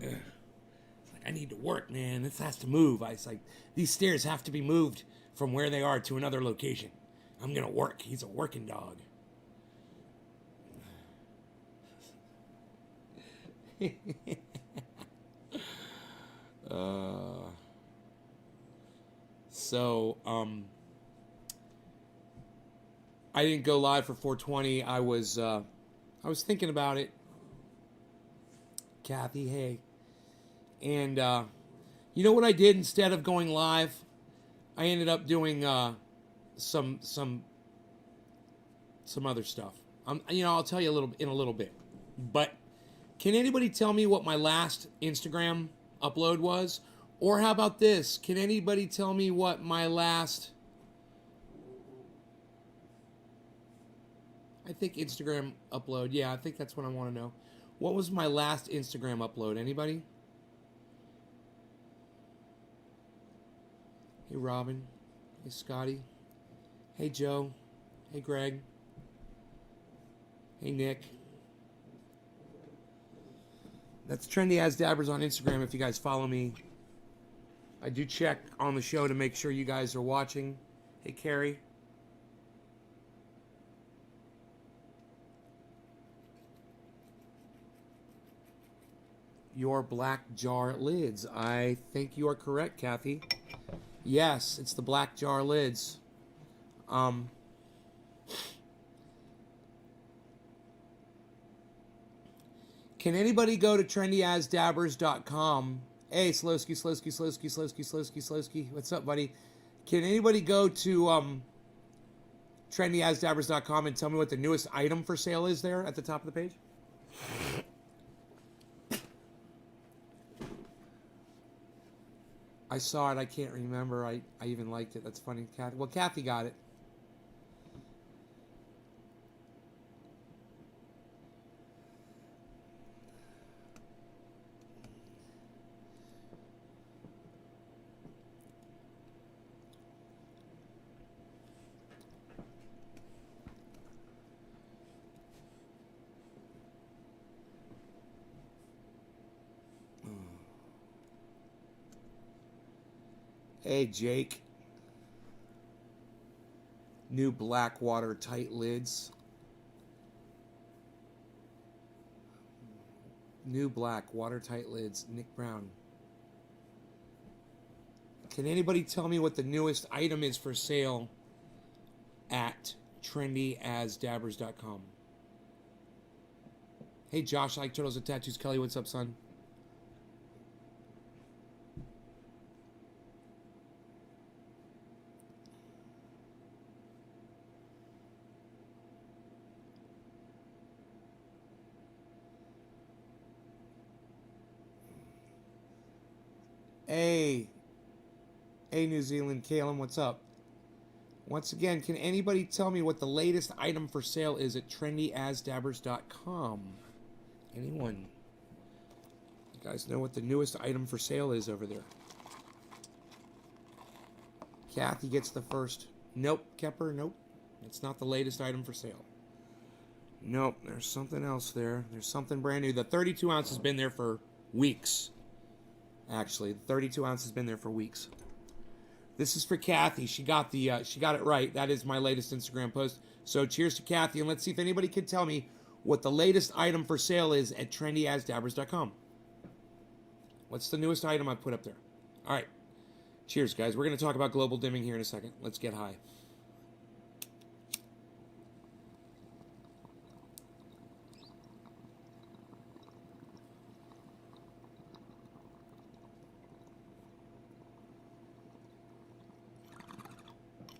It's like, I need to work, man. This has to move. It's like, these stairs have to be moved from where they are to another location. I'm going to work. He's a working dog. uh, so, I didn't go live for 420. I was thinking about it. Kathy, hey. And you know what I did instead of going live? I ended up doing some other stuff. I'll tell you in a little bit. But can anybody tell me what my last Instagram upload was? Or how about this? Can anybody tell me what my last... I think Instagram upload. Yeah, I think that's what I want to know. What was my last Instagram upload? Anybody? Hey, Robin. Hey, Scotty. Hey, Joe. Hey, Greg. Hey, Nick. That's Trendy As Dabbers on Instagram if you guys follow me. I do check on the show to make sure you guys are watching. Hey, Carrie. Your black jar lids. I think you are correct, Kathy. Yes, it's the black jar lids. Can anybody go to trendyasdabbers.com? Hey, Slowski. What's up, buddy? Can anybody go to trendyasdabbers.com and tell me what the newest item for sale is there at the top of the page? I saw it. I can't remember. I even liked it. That's funny. Kathy. Well, Kathy got it. Hey, Jake. New black watertight lids. New black watertight lids. Nick Brown. Can anybody tell me what the newest item is for sale at trendyasdabbers.com? Hey, Josh, I like turtles and tattoos. Kelly, what's up, son? Hey, New Zealand, Caleb, what's up? Once again, can anybody tell me what the latest item for sale is at trendyasdabbers.com? Anyone? You guys know what the newest item for sale is over there? Kathy gets the first. Nope, Kepper, nope. It's not the latest item for sale. Nope, there's something else there. There's something brand new. The 32 ounce has been there for weeks. Actually, the 32 ounce has been there for weeks. This is for Kathy. She got it right. That is my latest Instagram post. So cheers to Kathy, and let's see if anybody can tell me what the latest item for sale is at trendyasdabbers.com. What's the newest item I put up there? All right. Cheers, guys. We're going to talk about global dimming here in a second. Let's get high.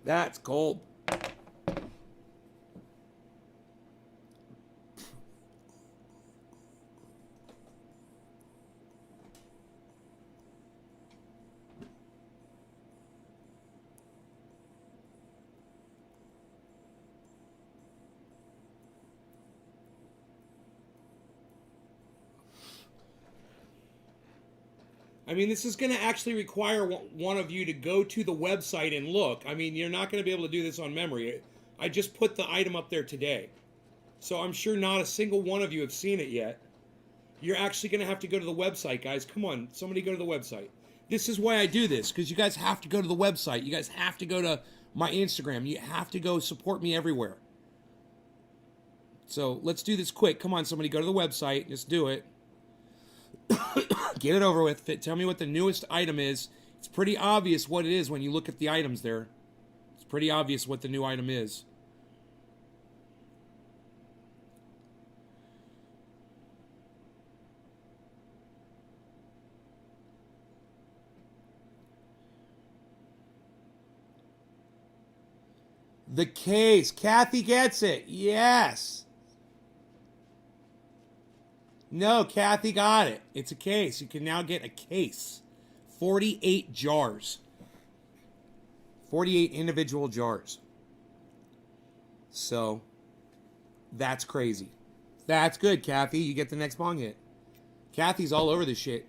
That's cold. I mean, this is going to actually require one of you to go to the website and look. I mean, you're not going to be able to do this on memory. I just put the item up there today. So I'm sure not a single one of you have seen it yet. You're actually going to have to go to the website, guys. Come on, somebody go to the website. This is why I do this, because you guys have to go to the website. You guys have to go to my Instagram. You have to go support me everywhere. So let's do this quick. Come on, somebody go to the website. Just do it. Get it over with. Tell me what the newest item is. It's pretty obvious what it is when you look at the items there. It's pretty obvious what the new item is. The case. Kathy gets it. Yes. No, Kathy got it. It's a case. You can now get a case. 48 jars. 48 individual jars. So, that's crazy. That's good, Kathy. You get the next bong hit. Kathy's all over this shit.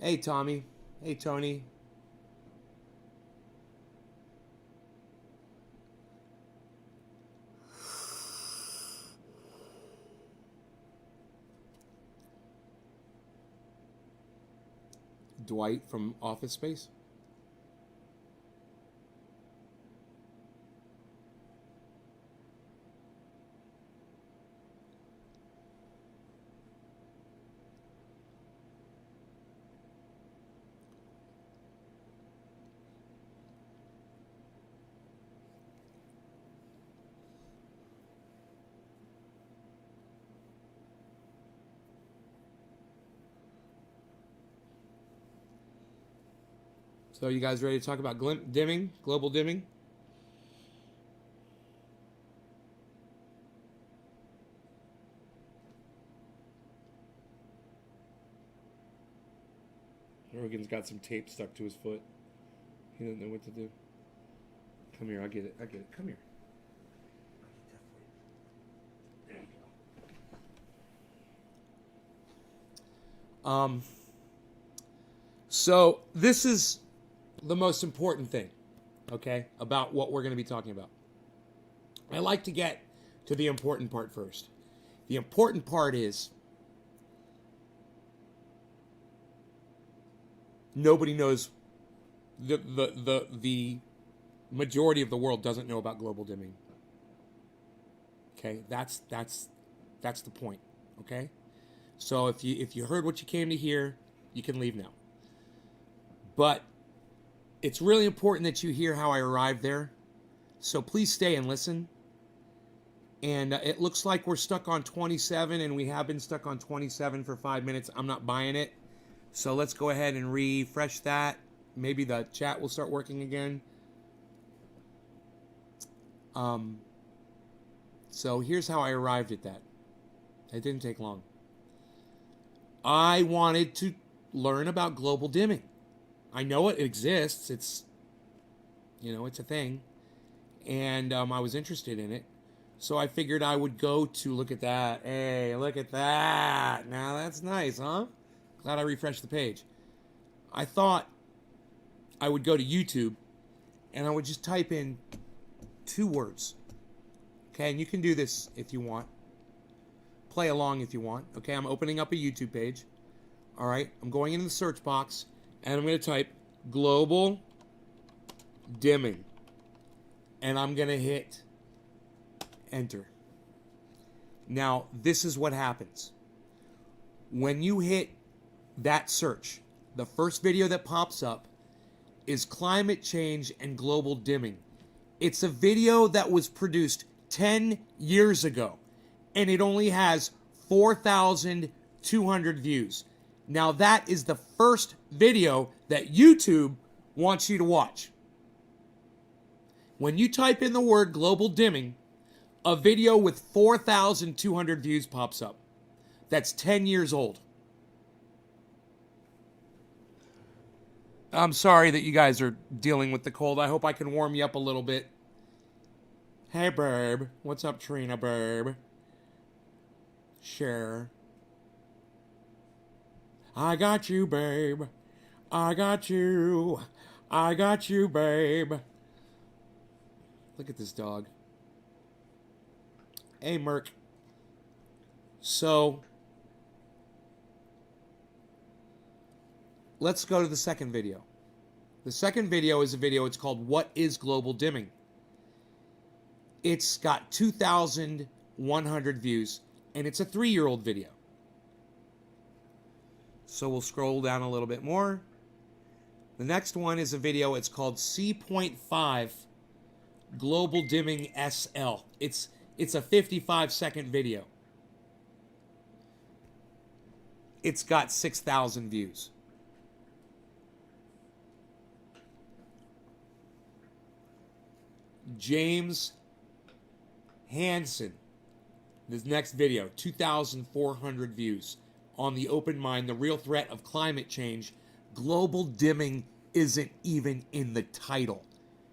Hey, Tommy. Hey, Tony. Dwight from Office Space. So you guys ready to talk about dimming, global dimming? Rogan's got some tape stuck to his foot. He doesn't know what to do. Come here, I get it. Come here. There you go. So this is the most important thing, okay, about what we're going to be talking about. I like to get to the important part first. The important part is nobody knows. The majority of the world doesn't know about global dimming. Okay, that's the point. Okay, so if you heard what you came to hear, you can leave now. But it's really important that you hear how I arrived there. So please stay and listen. And it looks like we're stuck on 27, and we have been stuck on 27 for 5 minutes. I'm not buying it. So let's go ahead and refresh that. Maybe the chat will start working again. So here's how I arrived at that. It didn't take long. I wanted to learn about global dimming. I know it exists. It's a thing. And I was interested in it. So I figured I would go to, look at that. Hey, look at that. Now that's nice, huh? Glad I refreshed the page. I thought I would go to YouTube and I would just type in 2 words. Okay, and you can do this if you want. Play along if you want. Okay, I'm opening up a YouTube page. All right, I'm going into the search box and I'm going to type global dimming. And I'm going to hit enter. Now, this is what happens. When you hit that search, the first video that pops up is climate change and global dimming. It's a video that was produced 10 years ago, and it only has 4,200 views. Now, that is the first video that YouTube wants you to watch. When you type in the word global dimming, a video with 4,200 views pops up. That's 10 years old. I'm sorry that you guys are dealing with the cold. I hope I can warm you up a little bit. Hey, babe. What's up, Trina, babe? Share. I got you, babe. I got you. I got you, babe. Look at this dog. Hey, Merc. So, let's go to the second video. The second video is a video, it's called What is Global Dimming? It's got 2,100 views, and it's a 3-year-old video. So we'll scroll down a little bit more. The next one is a video, it's called C.5 Global Dimming SL. It's a 55-second video. It's got 6,000 views. James Hansen. This next video, 2,400 views. On the open mind, the real threat of climate change. Global dimming isn't even in the title.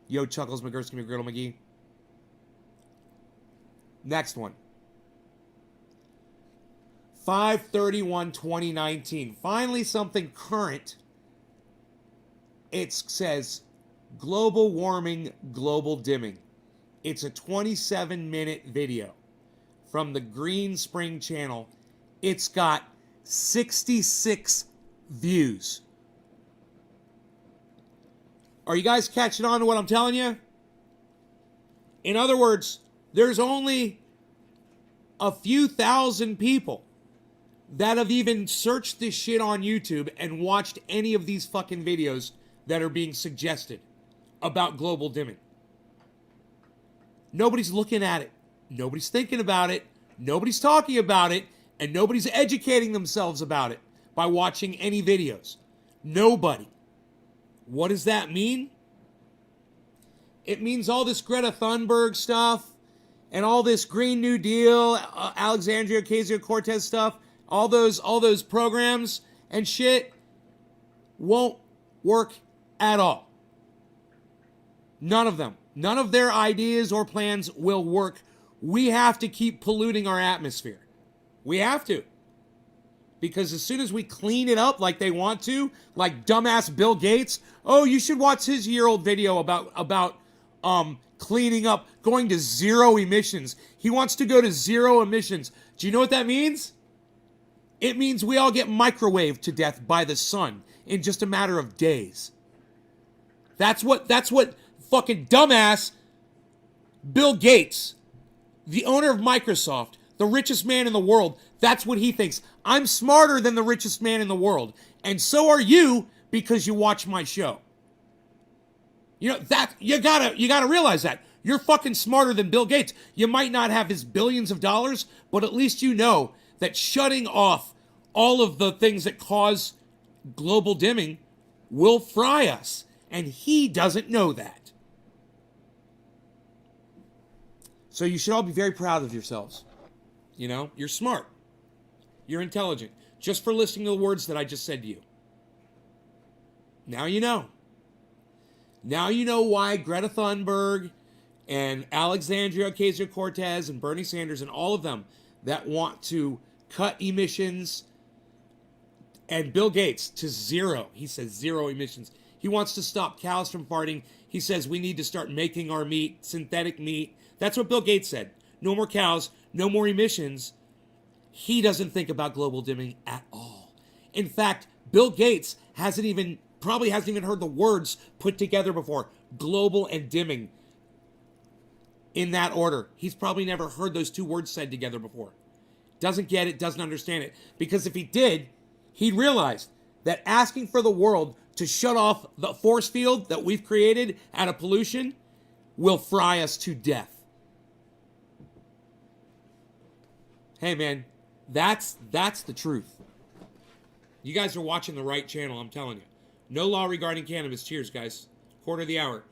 Yo, Chuckles, McGursky, McGriddle, McGee. Next one. 5/31/2019. Finally, something current. It says global warming, global dimming. It's a 27-minute video from the Green Spring channel. It's got 66 views. Are you guys catching on to what I'm telling you? In other words, there's only a few thousand people that have even searched this shit on YouTube and watched any of these fucking videos that are being suggested about global dimming. Nobody's looking at it. Nobody's thinking about it. Nobody's talking about it. And nobody's educating themselves about it by watching any videos. Nobody. What does that mean? It means all this Greta Thunberg stuff and all this Green New Deal, Alexandria Ocasio-Cortez stuff, all those programs and shit won't work at all. None of them. None of their ideas or plans will work. We have to keep polluting our atmosphere. We have to. Because as soon as we clean it up like they want to, like dumbass Bill Gates, oh, you should watch his year-old video about cleaning up, going to zero emissions. He wants to go to zero emissions. Do you know what that means? It means we all get microwaved to death by the sun in just a matter of days. That's what fucking dumbass Bill Gates, the owner of Microsoft, the richest man in the world, that's what he thinks. I'm smarter than the richest man in the world. And so are you because you watch my show. You know, that you gotta realize that. You're fucking smarter than Bill Gates. You might not have his billions of dollars, but at least you know that shutting off all of the things that cause global dimming will fry us. And he doesn't know that. So you should all be very proud of yourselves. You know, you're smart. You're intelligent. Just for listening to the words that I just said to you. Now you know. Now you know why Greta Thunberg and Alexandria Ocasio-Cortez and Bernie Sanders and all of them that want to cut emissions, and Bill Gates to zero. He says zero emissions. He wants to stop cows from farting. He says we need to start making our meat, synthetic meat. That's what Bill Gates said. No more cows, no more emissions. He doesn't think about global dimming at all. In fact, Bill Gates probably hasn't even heard the words put together before. Global and dimming. In that order. He's probably never heard those two words said together before. Doesn't get it, doesn't understand it. Because if he did, he'd realize that asking for the world to shut off the force field that we've created out of pollution will fry us to death. Hey man, that's the truth. You guys are watching the right channel, I'm telling you. No law regarding cannabis. Cheers, guys. Quarter of the hour.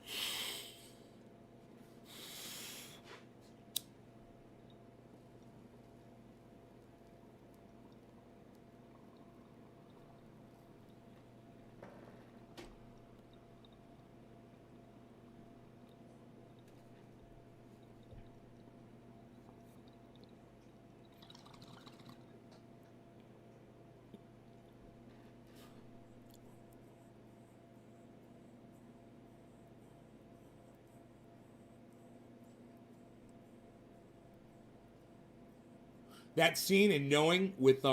That scene in Knowing with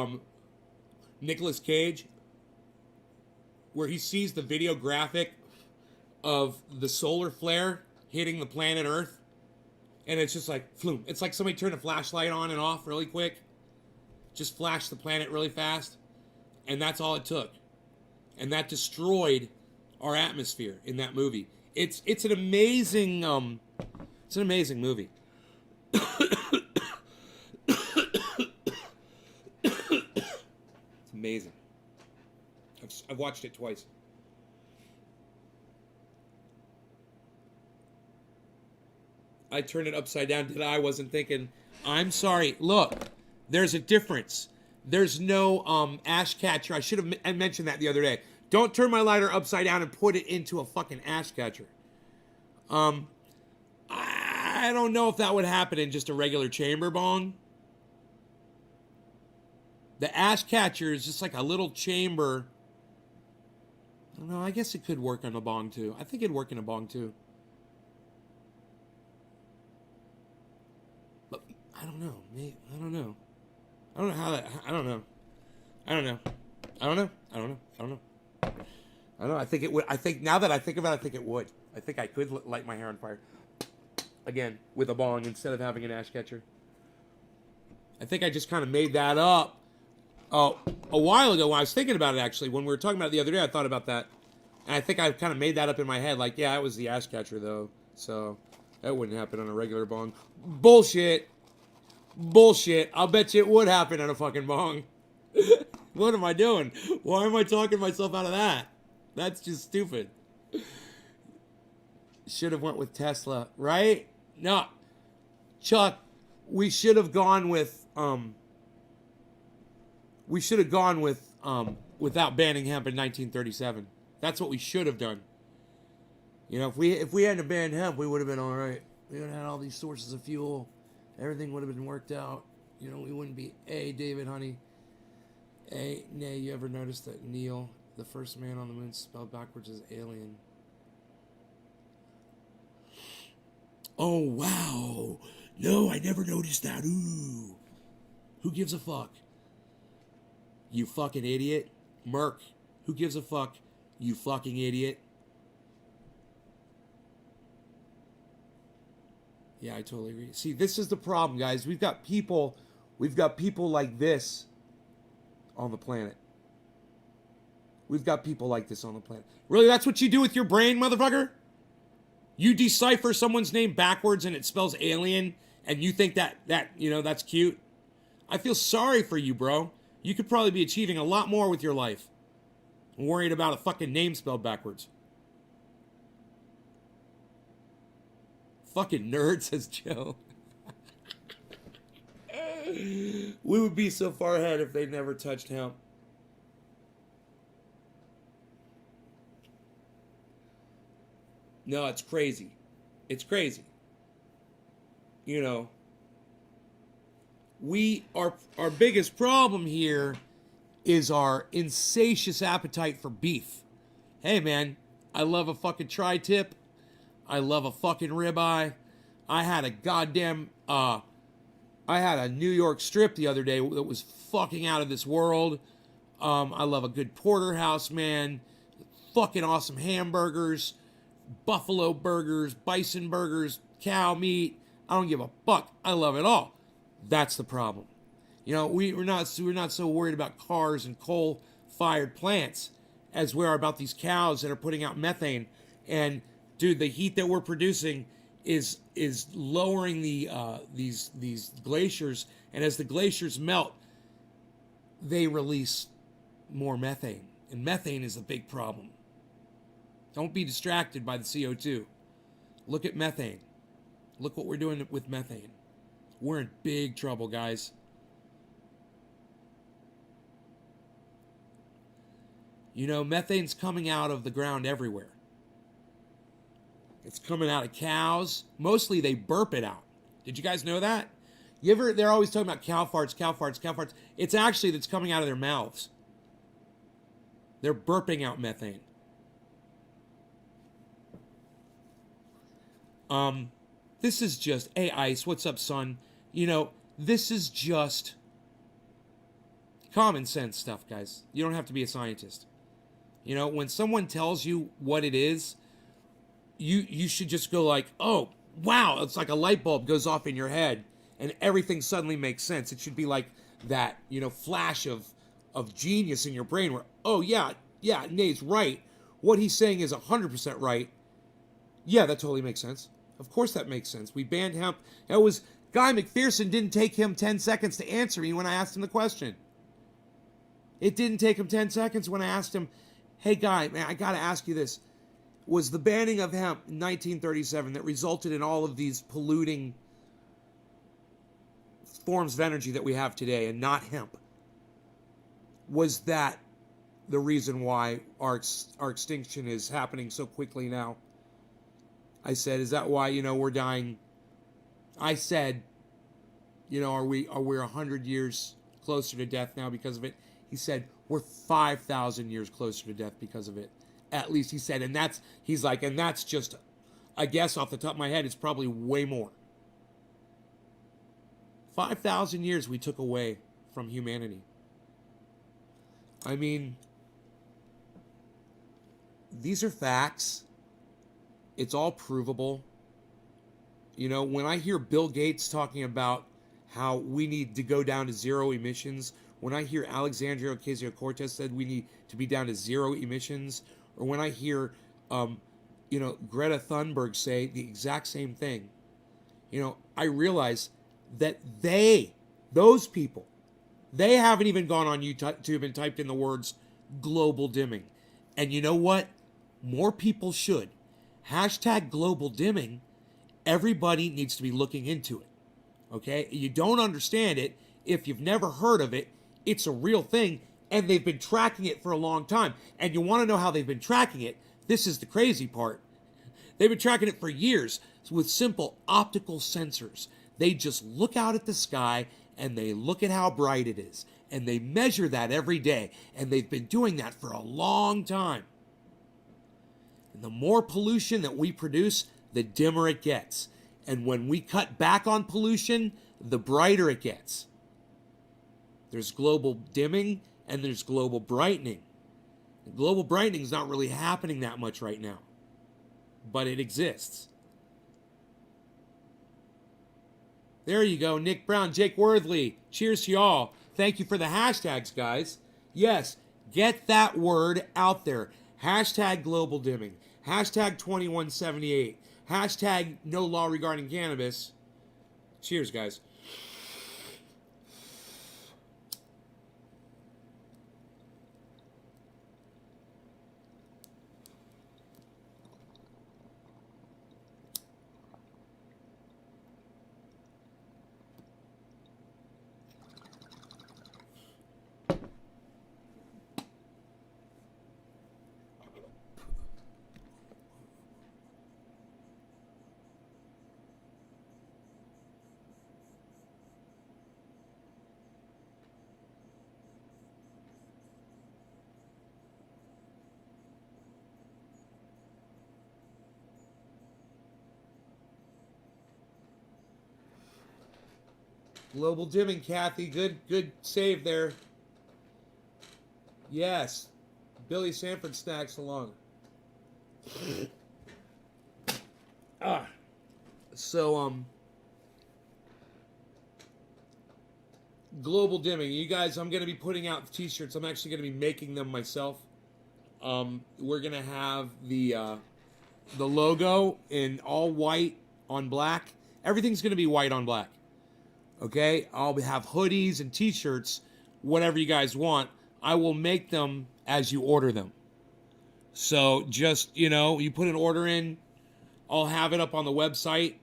Nicolas Cage, where he sees the video graphic of the solar flare hitting the planet Earth, and it's just like flume. It's like somebody turned a flashlight on and off really quick, just flashed the planet really fast, and that's all it took, and that destroyed our atmosphere in that movie. It's an amazing movie. It's amazing. I've watched it twice. I turned it upside down. I wasn't thinking. I'm sorry. Look, there's a difference. There's no ash catcher. I should have mentioned that the other day. Don't turn my lighter upside down and put it into a fucking ash catcher. I don't know if that would happen in just a regular chamber bong. The ash catcher is just like a little chamber. I don't know. I guess it could work on a bong too. I think it'd work in a bong too. But I don't know. Maybe, I don't know. I don't know how that. I don't know. I don't know. I don't know. I don't know. I don't know. I don't know. I think it would. I think now that I think about it, I think it would. I think I could light my hair on fire again with a bong instead of having an ash catcher. I think I just kind of made that up. Oh, a while ago when I was thinking about it, actually, when we were talking about it the other day, I thought about that. And I think I kind of made that up in my head. Like, yeah, it was the ash catcher, though. So that wouldn't happen on a regular bong. Bullshit. Bullshit. I'll bet you it would happen on a fucking bong. What am I doing? Why am I talking myself out of that? That's just stupid. Should have went with Tesla, right? No. Chuck, we should have gone with without banning hemp in 1937. That's what we should have done. You know, if we hadn't banned hemp, we would have been all right. We would have had all these sources of fuel. Everything would have been worked out. You know, we wouldn't be David, honey. Nay, you ever noticed that Neil, the first man on the moon, spelled backwards as alien? Oh, wow. No, I never noticed that. Ooh. Who gives a fuck? You fucking idiot. Merc, who gives a fuck? You fucking idiot. Yeah, I totally agree. See, this is the problem, guys. We've got people like this on the planet. We've got people like this on the planet. Really, that's what you do with your brain, motherfucker? You decipher someone's name backwards and it spells alien, and you think that that's cute? I feel sorry for you, bro. You could probably be achieving a lot more with your life than worried about a fucking name spelled backwards. Fucking nerd, says Joe. We would be so far ahead if they never touched hemp. No, it's crazy. It's crazy. You know, our biggest problem here is our insatious appetite for beef. Hey man, I love a fucking tri-tip. I love a fucking ribeye. I had a New York strip the other day that was fucking out of this world. I love a good porterhouse, man. Fucking awesome hamburgers, buffalo burgers, bison burgers, cow meat. I don't give a fuck. I love it all. That's the problem. You know, we're not so worried about cars and coal-fired plants as we are about these cows that are putting out methane. And dude, the heat that we're producing is lowering these glaciers, and as the glaciers melt, they release more methane, and methane is a big problem. Don't be distracted by the CO2. Look at methane. Look what we're doing with methane. We're in big trouble, guys. You know, methane's coming out of the ground everywhere. It's coming out of cows. Mostly they burp it out. Did you guys know that? They're always talking about cow farts, cow farts, cow farts. It's actually that's coming out of their mouths. They're burping out methane. This is just, hey Ice, what's up, son? You know, this is just Common sense stuff, guys. You don't have to be a scientist. You know, when someone tells you what it is, you should just go like, oh, wow. It's like a light bulb goes off in your head and everything suddenly makes sense. It should be like that, you know, flash of genius in your brain where, oh, yeah, Nate's right. What he's saying is 100% right. Yeah, that totally makes sense. Of course that makes sense. We banned hemp. It was Guy McPherson didn't take him 10 seconds to answer me when I asked him the question. It didn't take him 10 seconds when I asked him, hey, Guy, man, I got to ask you this. Was the banning of hemp in 1937 that resulted in all of these polluting forms of energy that we have today and not hemp, was that the reason why our extinction is happening so quickly now? I said, is that why, you know, we're dying? I said, you know, are we 100 years closer to death now because of it? He said, we're 5,000 years closer to death because of it. At least he said, and that's just, I guess off the top of my head, it's probably way more. 5,000 years we took away from humanity. I mean, these are facts. It's all provable. You know, when I hear Bill Gates talking about how we need to go down to zero emissions, when I hear Alexandria Ocasio-Cortez said we need to be down to zero emissions, or when I hear, you know, Greta Thunberg say the exact same thing, you know, I realize that those people, they haven't even gone on YouTube and typed in the words global dimming. And you know what? More people should. Hashtag global dimming. Everybody needs to be looking into it. Okay? You don't understand it if you've never heard of it. It's a real thing, and they've been tracking it for a long time. And you want to know how they've been tracking it? This is the crazy part. They've been tracking it for years with simple optical sensors. They just look out at the sky and they look at how bright it is. And they measure that every day. And they've been doing that for a long time. And the more pollution that we produce, the dimmer it gets. And when we cut back on pollution, the brighter it gets. There's global dimming and there's global brightening. And global brightening is not really happening that much right now, but it exists. There you go. Nick Brown, Jake Worthley. Cheers to y'all. Thank you for the hashtags, guys. Yes, get that word out there. Hashtag global dimming. Hashtag 2178. Hashtag no law regarding cannabis. Cheers, guys. Global dimming, Kathy. Good save there. Yes. Billy Sanford snacks along. So, global dimming. You guys, I'm going to be putting out t-shirts. I'm actually going to be making them myself. We're going to have the logo in all white on black. Everything's going to be white on black. Okay? I'll have hoodies and t-shirts, whatever you guys want. I will make them as you order them. So just, you know, you put an order in, I'll have it up on the website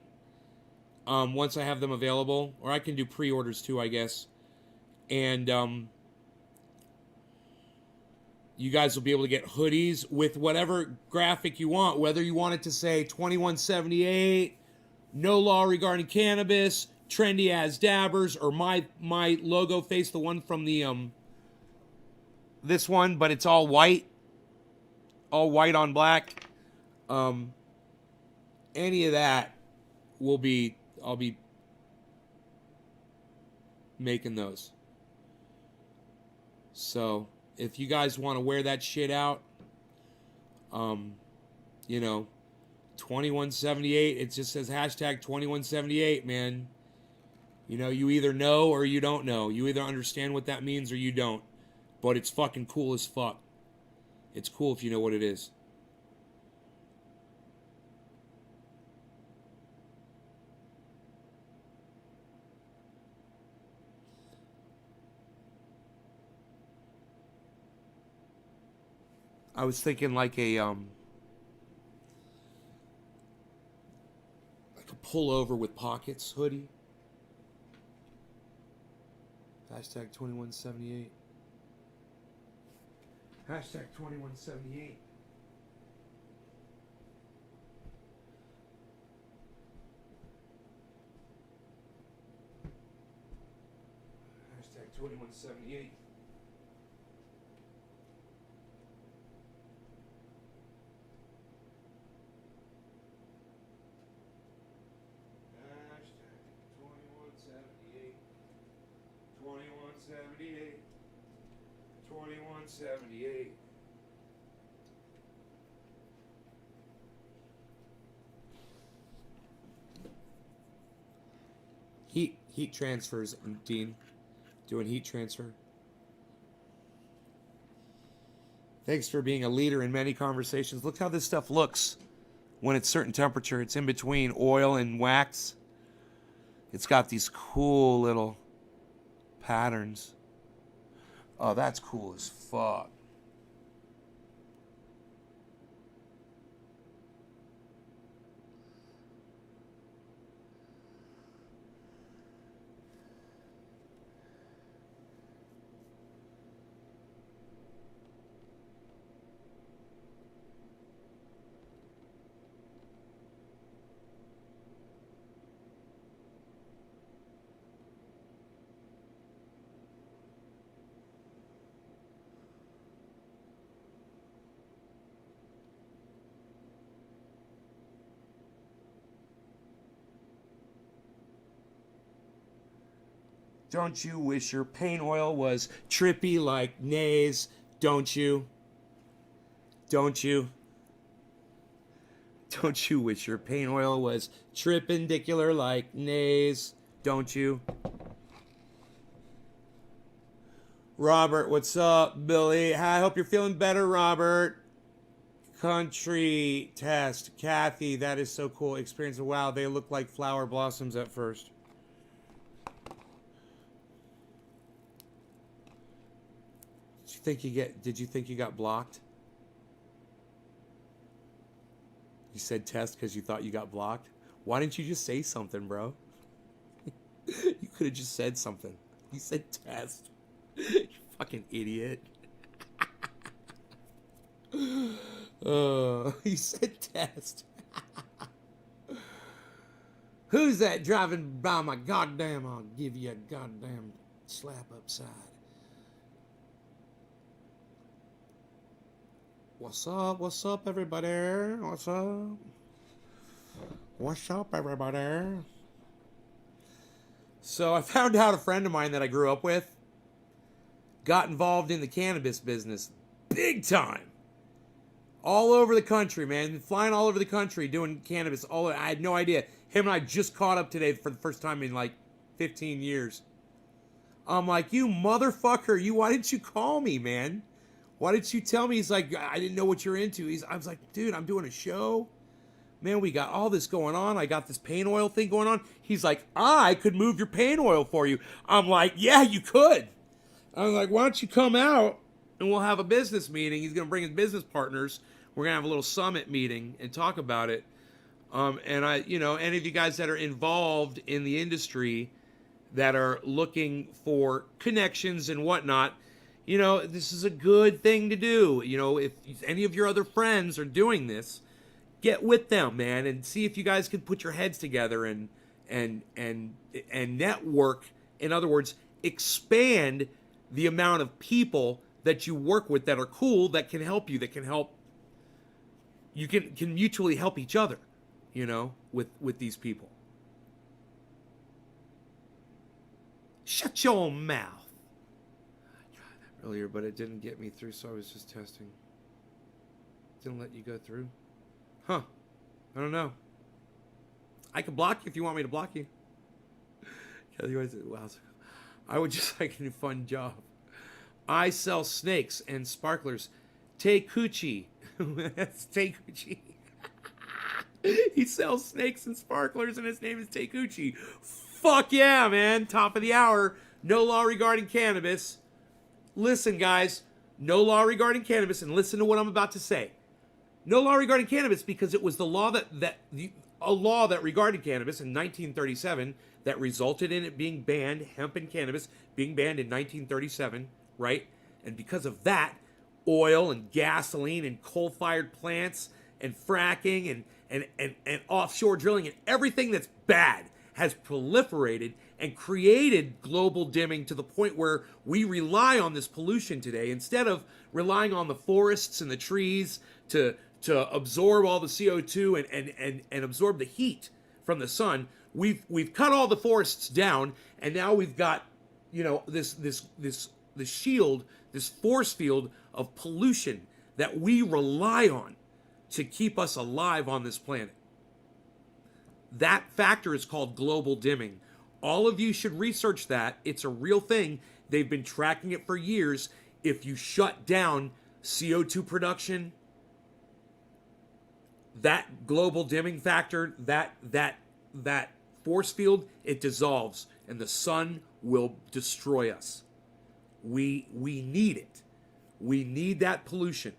once I have them available. Or I can do pre-orders too, I guess. And you guys will be able to get hoodies with whatever graphic you want, whether you want it to say 2178, no law regarding cannabis, trendy as dabbers, or my logo face, the one from the this one, but it's all white on black. Any of that I'll be making those. So if you guys want to wear that shit out, you know, 2178, it just says hashtag 2178, man. You know, you either know or you don't know. You either understand what that means or you don't. But it's fucking cool as fuck. It's cool if you know what it is. I was thinking like a pullover with pockets hoodie. Hashtag 2178. Hashtag 2178. Hashtag 2178. Hashtag 2178. 2178. 2178. Heat transfers, Dean. Doing heat transfer. Thanks for being a leader in many conversations. Look how this stuff looks when it's certain temperature. It's in between oil and wax. It's got these cool little patterns. Oh, that's cool as fuck. Don't you wish your paint oil was trippy like Nays? Don't you? Don't you? Don't you wish your paint oil was trippendicular like Nays? Don't you? Robert, what's up? Billy, I hope you're feeling better, Robert. Country test. Kathy, that is so cool. Experience. Wow, they look like flower blossoms at first. Did you think you got blocked? You said test because you thought you got blocked? Why didn't you just say something, bro? You could have just said something. You said test. You fucking idiot. You said test. Who's that driving by my goddamn? I'll give you a goddamn slap upside. What's up? What's up, everybody? What's up? What's up, everybody? So I found out a friend of mine that I grew up with got involved in the cannabis business big time. All over the country, man. Flying all over the country doing cannabis. I had no idea. Him and I just caught up today for the first time in like 15 years. I'm like, you motherfucker, why didn't you call me, man? Why didn't you tell me? He's like, I didn't know what you're into. I was like, dude, I'm doing a show. Man, we got all this going on. I got this paint oil thing going on. He's like, I could move your paint oil for you. I'm like, yeah, you could. I'm like, why don't you come out and we'll have a business meeting. He's going to bring his business partners. We're going to have a little summit meeting and talk about it. And any of you guys that are involved in the industry that are looking for connections and whatnot, this is a good thing to do. If any of your other friends are doing this, get with them, man, and see if you guys can put your heads together and network. In other words, expand the amount of people that you work with that are cool, that can help you, that can help. You can mutually help each other, with these people. Shut your mouth. earlier, but it didn't get me through, so I was just testing. Didn't let you go through? Huh. I don't know. I can block you if you want me to block you. Wow. I would just like a fun job. I sell snakes and sparklers. Teikuchi. That's Teikuchi. He sells snakes and sparklers, and his name is Teikuchi. Fuck yeah, man. Top of the hour. No law regarding cannabis. Listen, guys. No law regarding cannabis, and listen to what I'm about to say. No law regarding cannabis because it was the law a law that regarded cannabis in 1937 that resulted in it being banned, hemp and cannabis being banned in 1937, right? And because of that, oil and gasoline and coal-fired plants and fracking and offshore drilling and everything that's bad has proliferated and created global dimming to the point where we rely on this pollution today instead of relying on the forests and the trees to absorb all the CO2 and absorb the heat from the sun. We've cut all the forests down, and now we've got, you know, this shield, this force field of pollution that we rely on to keep us alive on this planet. That factor is called global dimming. All of you should research that. It's a real thing. They've been tracking it for years. If you shut down CO2 production, that global dimming factor, that force field, it dissolves, and the sun will destroy us. We need it. We need that pollution.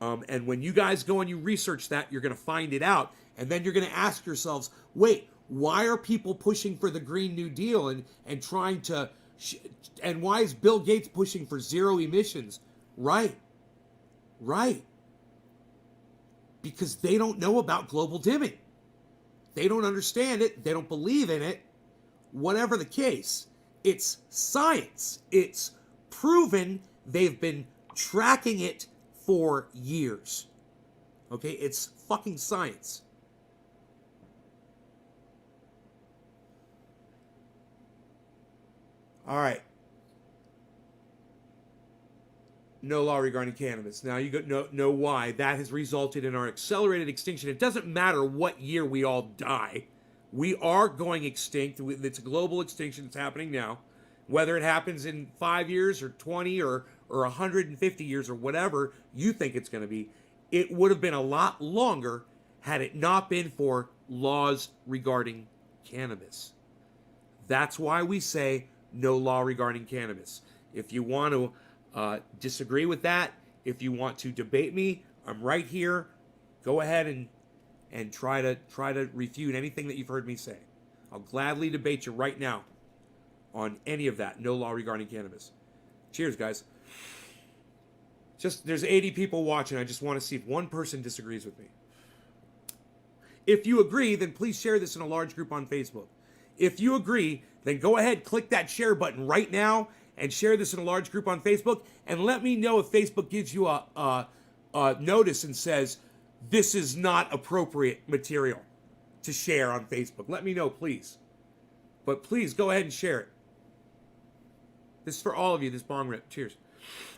And when you guys go and you research that, you're going to find it out, and then you're going to ask yourselves, wait, why are people pushing for the Green New Deal and trying to, and why is Bill Gates pushing for zero emissions? Right. Because they don't know about global dimming. They don't understand it. They don't believe in it. Whatever the case, it's science. It's proven. They've been tracking it for years. Okay? It's fucking science. All right. No law regarding cannabis. Now you know why. That has resulted in our accelerated extinction. It doesn't matter what year we all die. We are going extinct. It's a global extinction that's happening now. Whether it happens in 5 years or 20 or 150 years or whatever you think it's going to be, it would have been a lot longer had it not been for laws regarding cannabis. That's why we say no law regarding cannabis. If you want to disagree with that, if you want to debate me, I'm right here. Go ahead and try to refute anything that you've heard me say. I'll gladly debate you right now on any of that. No law regarding cannabis. Cheers, guys. Just there's 80 people watching. I just want to see if one person disagrees with me. If you agree, then please share this in a large group on Facebook. If you agree, then go ahead, click that share button right now and share this in a large group on Facebook, and let me know if Facebook gives you a notice and says, this is not appropriate material to share on Facebook. Let me know, please. But please, go ahead and share it. This is for all of you, this bong rip. Cheers.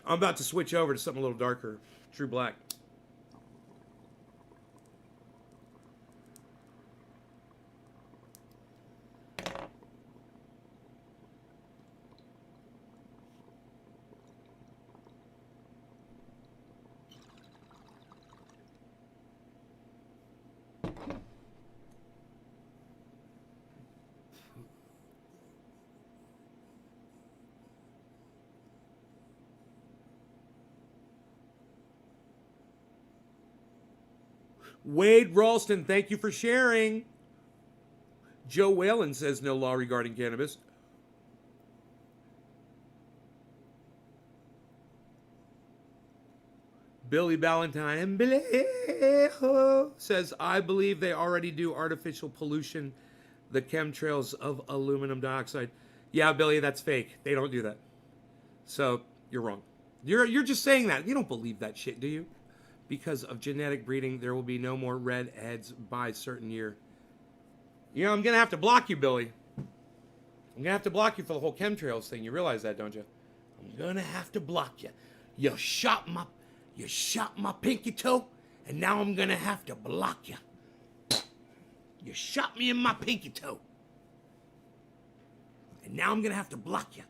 I'm about to switch over to something a little darker. True Black. Wade Ralston, thank you for sharing. Joe Whalen says no law regarding cannabis. Billy Ballantyne says, I believe they already do artificial pollution, the chemtrails of aluminum dioxide. Yeah, Billy, that's fake. They don't do that. So, you're wrong. You're just saying that. You don't believe that shit, do you? Because of genetic breeding, there will be no more redheads by a certain year. You know, I'm going to have to block you, Billy. I'm going to have to block you for the whole chemtrails thing. You realize that, don't you? I'm I'm gonna have to block you. You shot my pinky toe, and now I'm gonna have to block you. You shot me in my pinky toe, and now I'm gonna have to block you.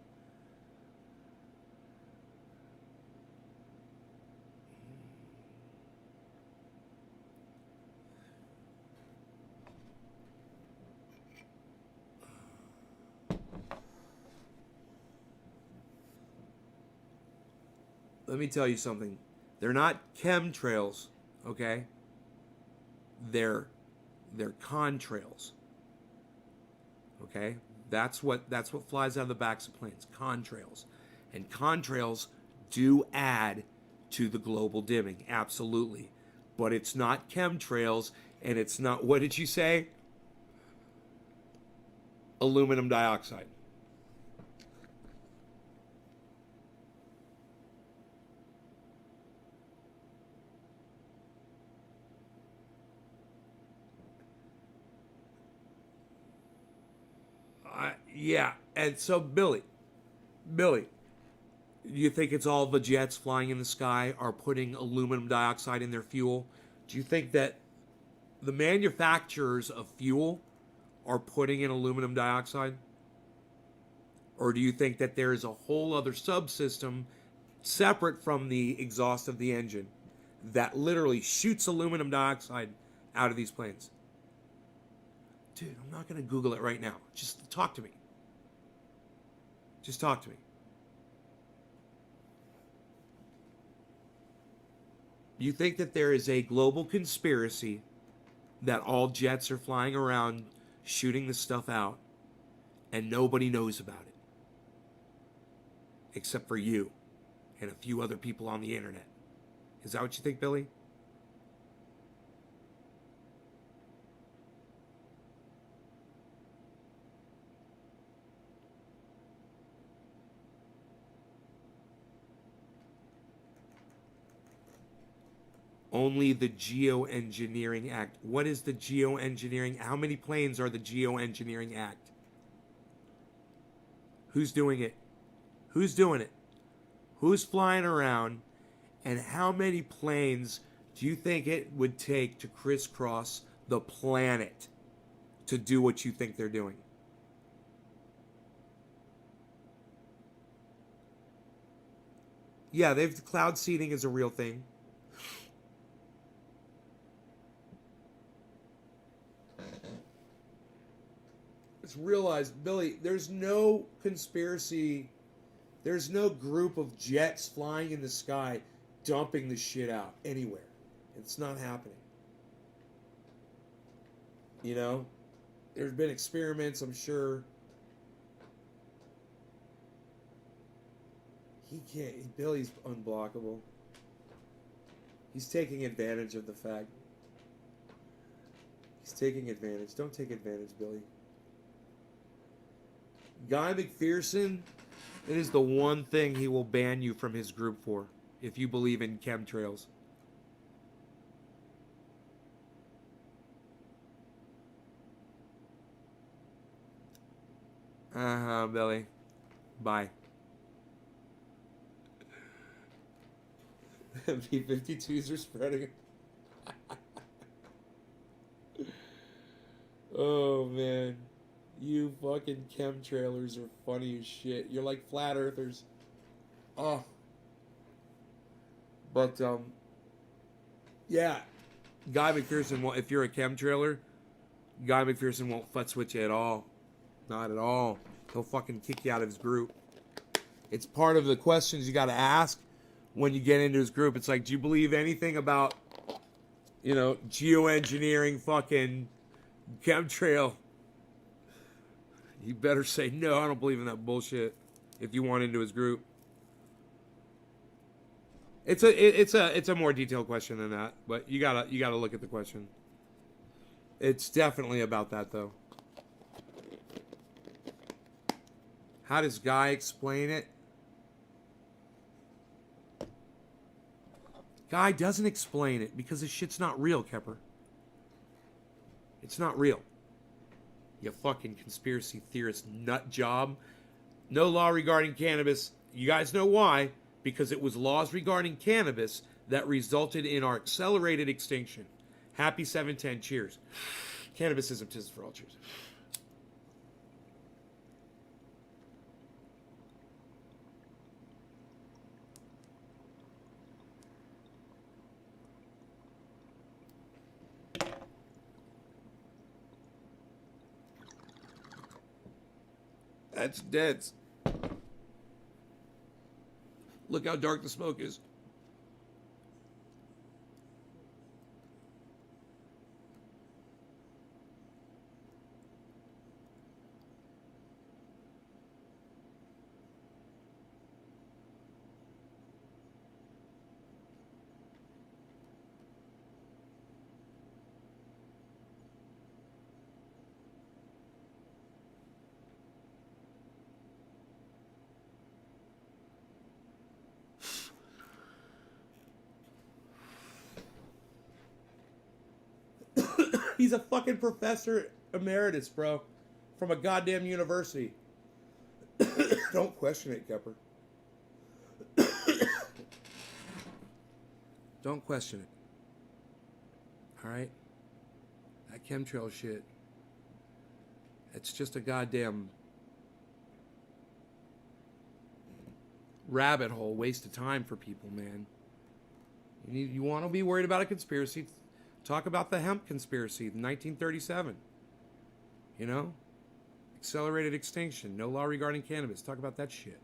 Let me tell you something. They're not chemtrails, okay? They're contrails. Okay? That's what flies out of the backs of planes, contrails. And contrails do add to the global dimming, absolutely. But it's not chemtrails, and it's not, what did you say? Aluminum dioxide. Yeah, and so Billy, you think it's all the jets flying in the sky are putting aluminum dioxide in their fuel? Do you think that the manufacturers of fuel are putting in aluminum dioxide? Or do you think that there is a whole other subsystem separate from the exhaust of the engine that literally shoots aluminum dioxide out of these planes? Dude, I'm not going to Google it right now. Just talk to me. Just talk to me. You think that there is a global conspiracy that all jets are flying around shooting this stuff out and nobody knows about it? Except for you and a few other people on the internet. Is that what you think, Billy? Only the Geoengineering Act. What is the Geoengineering? How many planes are the Geoengineering Act? Who's doing it? Who's doing it? Who's flying around? And how many planes do you think it would take to crisscross the planet to do what you think they're doing? Yeah, cloud seeding is a real thing. Just realize, Billy, there's no conspiracy. There's no group of jets flying in the sky dumping the shit out anywhere. It's not happening. You know? There's been experiments, I'm sure. He can't. Billy's unblockable. He's taking advantage of the fact. He's taking advantage. Don't take advantage, Billy. Guy McPherson, it is the one thing he will ban you from his group for if you believe in chemtrails. Billy. Bye. B-52s are spreading. Oh, man. You fucking chemtrailers are funny as shit. You're like flat earthers. Oh. But, yeah. Guy McPherson won't, if you're a chemtrailer, Guy McPherson won't futz with you at all. Not at all. He'll fucking kick you out of his group. It's part of the questions you gotta ask when you get into his group. It's like, do you believe anything about, geoengineering fucking chemtrail? You better say, no, I don't believe in that bullshit if you want into his group. It's a more detailed question than that, but you gotta look at the question. It's definitely about that, though. How does Guy explain it? Guy doesn't explain it because this shit's not real, Kepper. It's not real. You fucking conspiracy theorist nut job. No law regarding cannabis. You guys know why? Because it was laws regarding cannabis that resulted in our accelerated extinction. Happy 710. Cheers. Cannabis isn't tis for all. Cheers. That's dense. Look how dark the smoke is. He's a fucking professor emeritus, bro. From a goddamn university. Don't question it, Kepper. Don't question it. Alright? That chemtrail shit. It's just a goddamn rabbit hole, waste of time for people, man. You want to be worried about a conspiracy? Talk about the hemp conspiracy, 1937. You know? Accelerated extinction, no law regarding cannabis. Talk about that shit.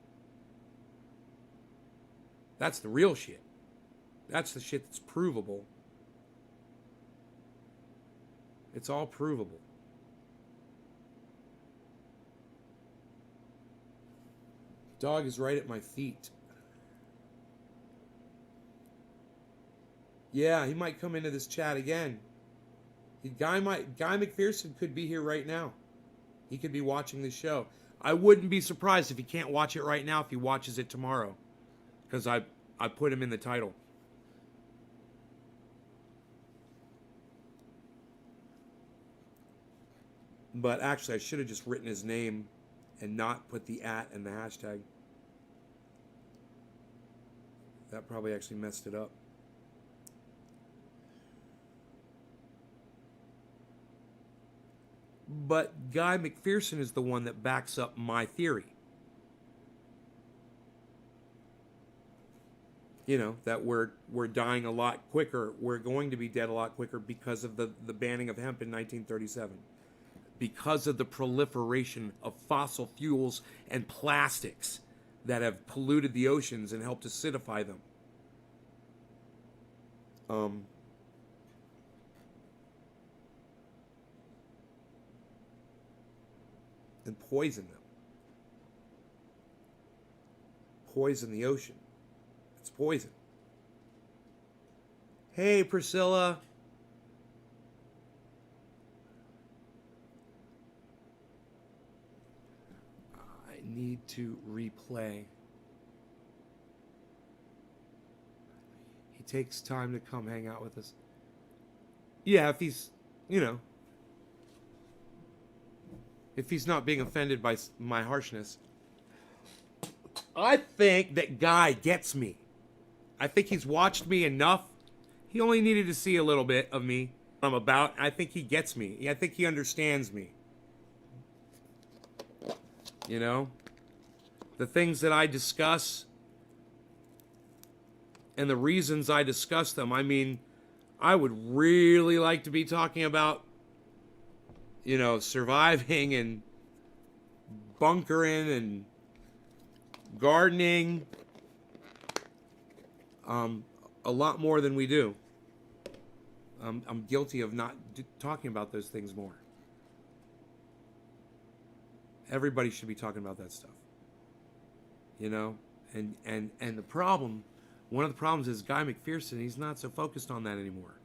That's the real shit. That's the shit that's provable. It's all provable. Dog is right at my feet. Yeah, he might come into this chat again. Guy McPherson could be here right now. He could be watching this show. I wouldn't be surprised if he can't watch it right now if he watches it tomorrow. Because I put him in the title. But actually, I should have just written his name and not put the @ and the hashtag. That probably actually messed it up. But Guy McPherson is the one that backs up my theory. You know, that we're dying a lot quicker. We're going to be dead a lot quicker because of the banning of hemp in 1937. Because of the proliferation of fossil fuels and plastics that have polluted the oceans and helped acidify them. And poison them. Poison the ocean. It's poison. Hey, Priscilla. I need to replay. He takes time to come hang out with us. Yeah, if he's, you know, if he's not being offended by my harshness. I think that Guy gets me. I think he's watched me enough. He only needed to see a little bit of me. I'm about. I think he gets me. I think he understands me. You know? The things that I discuss and the reasons I discuss them. I mean, I would really like to be talking about, you know, surviving and bunkering and gardening. A lot more than we do. I'm guilty of not talking about those things more. Everybody should be talking about that stuff. You know? And the problem, one of the problems is Guy McPherson, he's not so focused on that anymore.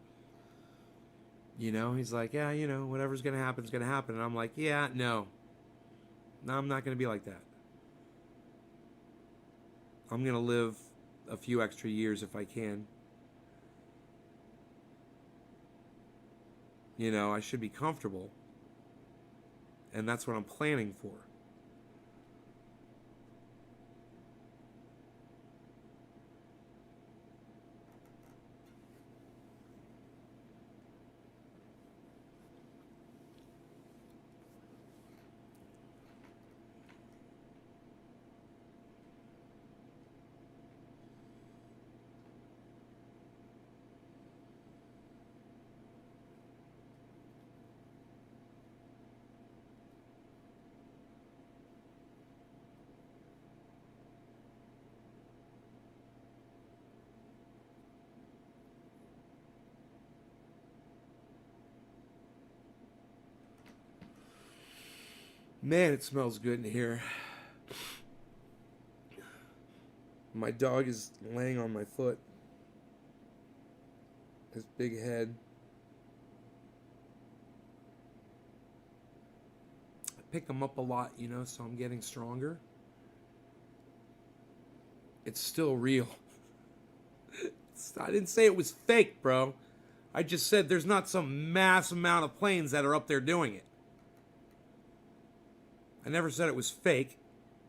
You know, he's like, yeah, you know, whatever's going to happen is going to happen. And I'm like, yeah, no. No, I'm not going to be like that. I'm going to live a few extra years if I can. You know, I should be comfortable. And that's what I'm planning for. Man, it smells good in here. My dog is laying on my foot. His big head. I pick him up a lot, you know, so I'm getting stronger. It's still real. I didn't say it was fake, bro. I just said there's not some mass amount of planes that are up there doing it. I never said it was fake.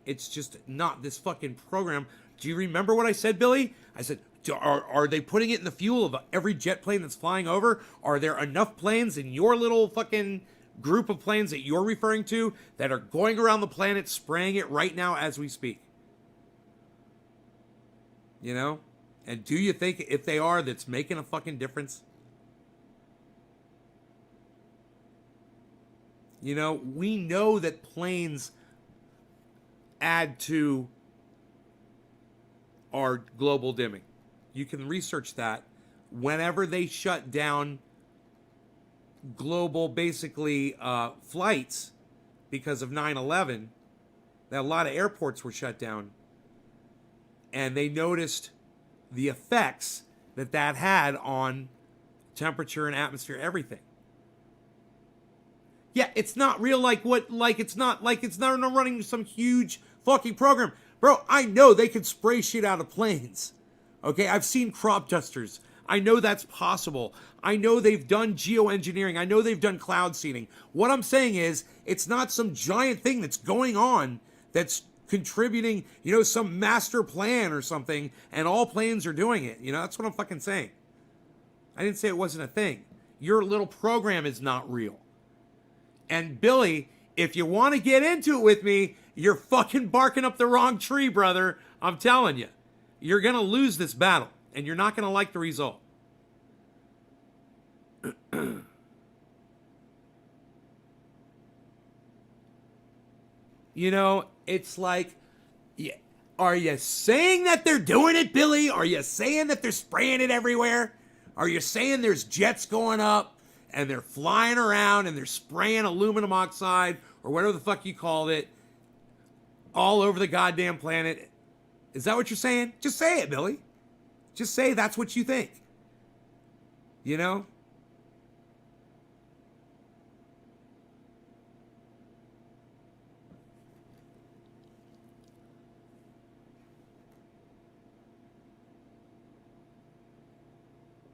It's just not this fucking program. Do you remember what I said, Billy? I said, are they putting it in the fuel of every jet plane that's flying over? Are there enough planes in your little fucking group of planes that you're referring to that are going around the planet spraying it right now as we speak? You know? And do you think if they are, that's making a fucking difference? You know, we know that planes add to our global dimming. You can research that. Whenever they shut down global, basically, flights because of 9/11, that a lot of airports were shut down. And they noticed the effects that had on temperature and atmosphere, everything. Yeah, it's not real it's not running some huge fucking program. Bro, I know they can spray shit out of planes. Okay, I've seen crop dusters. I know that's possible. I know they've done geoengineering. I know they've done cloud seeding. What I'm saying is, it's not some giant thing that's going on that's contributing, you know, some master plan or something, and all planes are doing it. You know, that's what I'm fucking saying. I didn't say it wasn't a thing. Your little program is not real. And Billy, if you want to get into it with me, you're fucking barking up the wrong tree, brother. I'm telling you. You're going to lose this battle, and you're not going to like the result. You know, it's like, yeah, are you saying that they're doing it, Billy? Are you saying that they're spraying it everywhere? Are you saying there's jets going up and they're flying around and they're spraying aluminum oxide or whatever the fuck you called it all over the goddamn planet? Is that what you're saying? Just say it, Billy. Just say that's what you think. You know?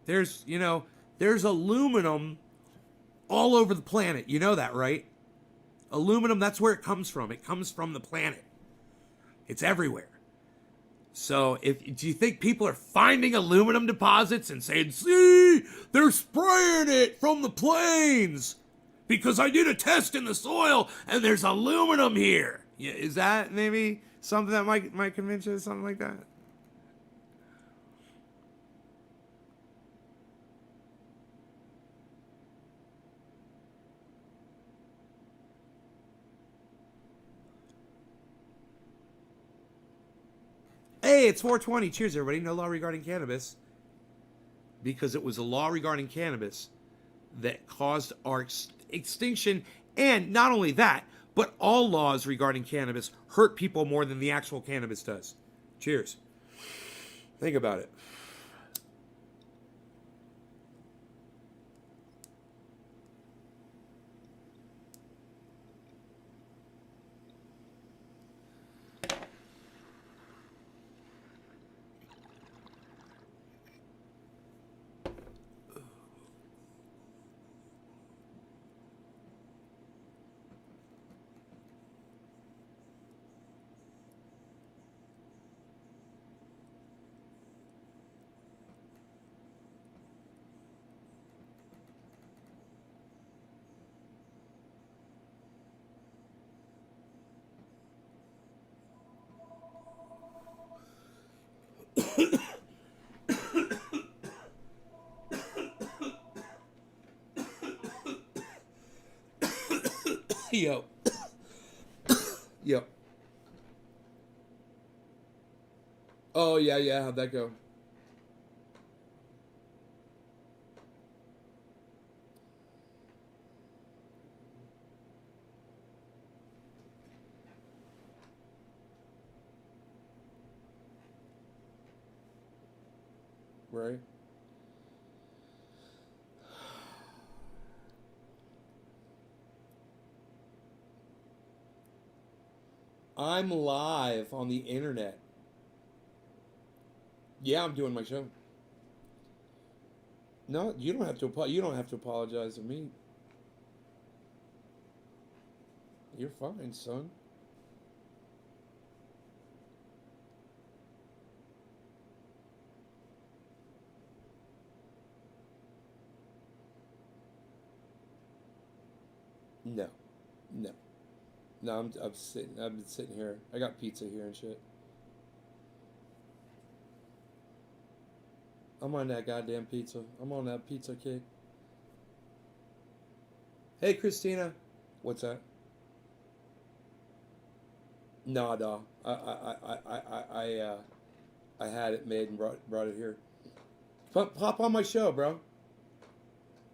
There's aluminum all over the planet. You know that, right? Aluminum, that's where it comes from. It comes from the planet. It's everywhere. So, do you think people are finding aluminum deposits and saying, see, they're spraying it from the planes because I did a test in the soil and there's aluminum here? Yeah, is that maybe something that might convince you, something like that? Hey, it's 420. Cheers, everybody. No law regarding cannabis. Because it was a law regarding cannabis that caused our extinction. And not only that, but all laws regarding cannabis hurt people more than the actual cannabis does. Cheers. Think about it. Yo. Yo. Oh, yeah. How'd that go? Right? I'm live on the internet. Yeah, I'm doing my show. No, you don't have to. You don't have to apologize to me. You're fine, son. No, no, no. I'm sitting. I've been sitting here. I got pizza here and shit. I'm on that goddamn pizza. I'm on that pizza kick. Hey, Christina. What's that? No, no. I had it made and brought it here. Pop on my show, bro.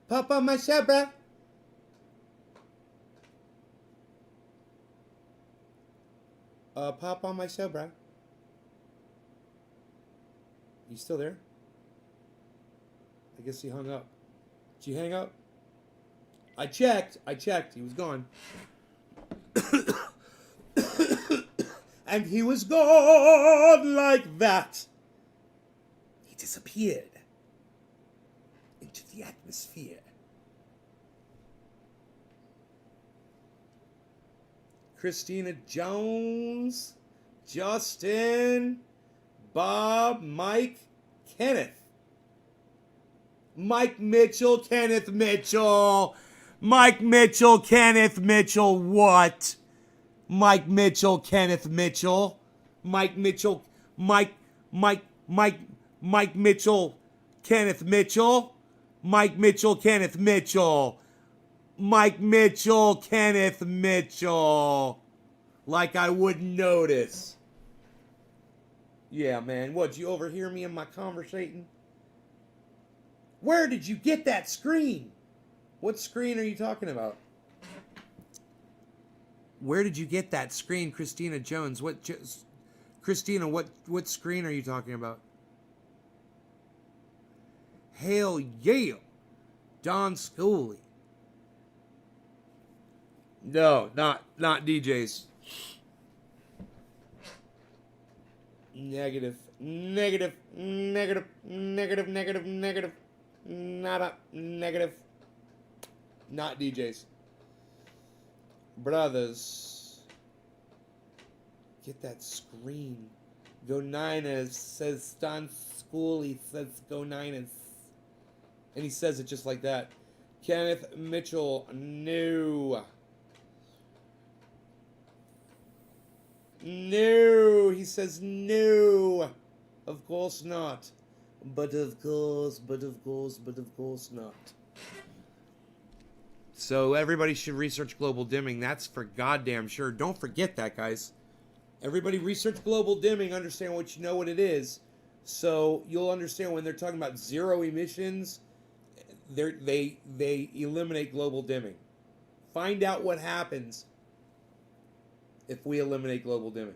Pop on my show, bro. Pop on my show, bro. You still there? I guess he hung up. Did you hang up? I checked. He was gone. And he was gone like that. He disappeared into the atmosphere. Christina Jones, Justin, Bob, Mike, Kenneth. Mike Mitchell, Kenneth Mitchell. Mike Mitchell, Kenneth Mitchell, what? Mike Mitchell, Kenneth Mitchell. Mike Mitchell, Mike Mitchell, Kenneth Mitchell. Mike Mitchell, Kenneth Mitchell. Mike Mitchell, Kenneth Mitchell. Like I wouldn't notice. Yeah, man. What, you overhear me in my conversating? Where did you get that screen? What screen are you talking about? Where did you get that screen, Christina Jones? Christina, what screen are you talking about? Hell yeah. Don Schooley. No, not DJs. Negative. Nada. Negative. Not DJs. Brothers. Get that screen. Go Niners, says Don Schooley, says go Niners. And he says it just like that. Kenneth Mitchell, no. No, he says no. Of course not. But of course not. So everybody should research global dimming. That's for goddamn sure. Don't forget that, guys. Everybody research global dimming, understand what you know what it is. So you'll understand when they're talking about zero emissions, they eliminate global dimming. Find out what happens if we eliminate global dimming.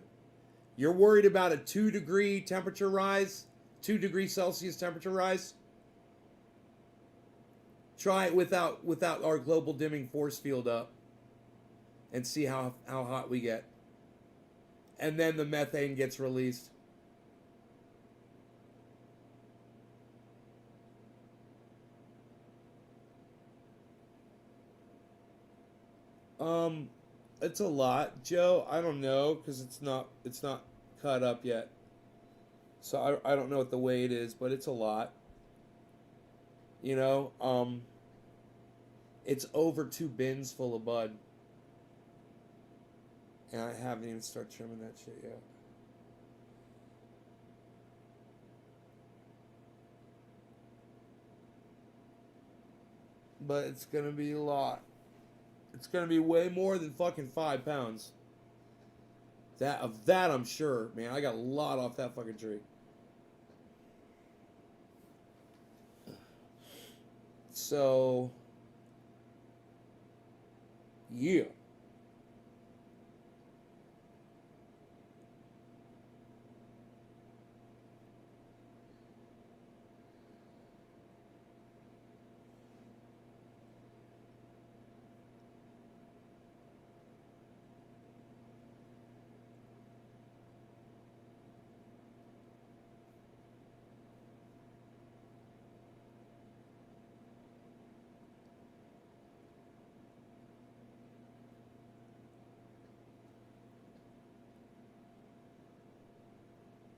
You're worried about a 2-degree temperature rise, 2 degrees Celsius temperature rise? Try it without our global dimming force field up and see how hot we get. And then the methane gets released. It's a lot, Joe. I don't know because it's not cut up yet. So I don't know what the weight is, but it's a lot. You know, it's over 2 bins full of bud. And I haven't even started trimming that shit yet. But it's gonna be a lot. It's gonna be way more than fucking 5 pounds. Of that I'm sure, man. I got a lot off that fucking tree. So, yeah.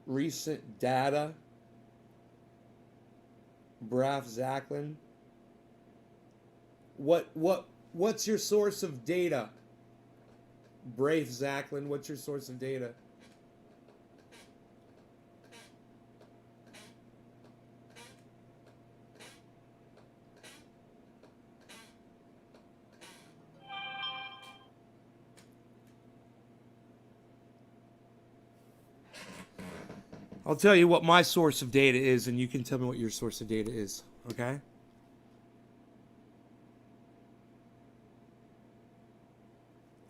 Recent data. Braf Zachlin. What's your source of data? Brave Zachlin, what's your source of data? I'll tell you what my source of data is, and you can tell me what your source of data is, okay?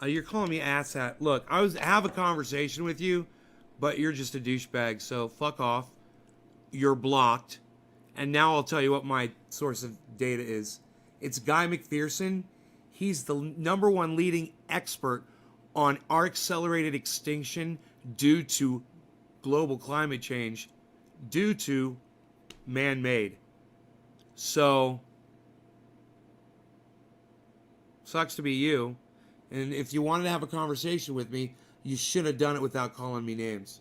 You're calling me asshat. Look, have a conversation with you, but you're just a douchebag, so fuck off. You're blocked. And now I'll tell you what my source of data is. It's Guy McPherson. He's the #1 leading expert on our accelerated extinction due to global climate change, due to man-made. So, sucks to be you. And if you wanted to have a conversation with me, you should have done it without calling me names.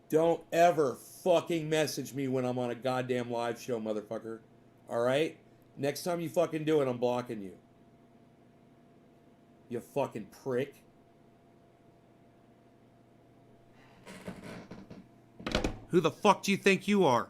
Don't ever fucking message me when I'm on a goddamn live show, motherfucker. Alright? Next time you fucking do it, I'm blocking you. You fucking prick. Who the fuck do you think you are?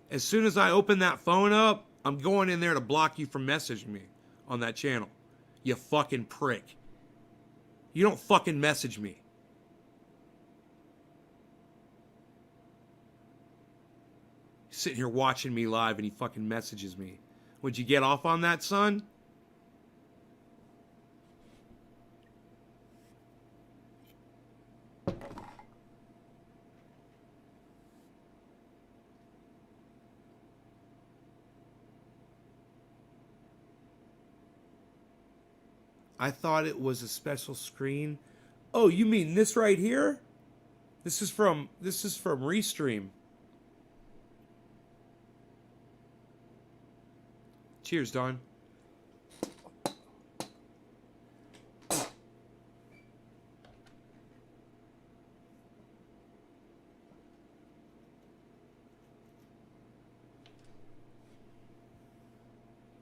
As soon as I open that phone up, I'm going in there to block you from messaging me on that channel. You fucking prick. You don't fucking message me. He's sitting here watching me live and he fucking messages me. Would you get off on that, son? I thought it was a special screen. Oh, you mean this right here? This is from Restream. Cheers, Don.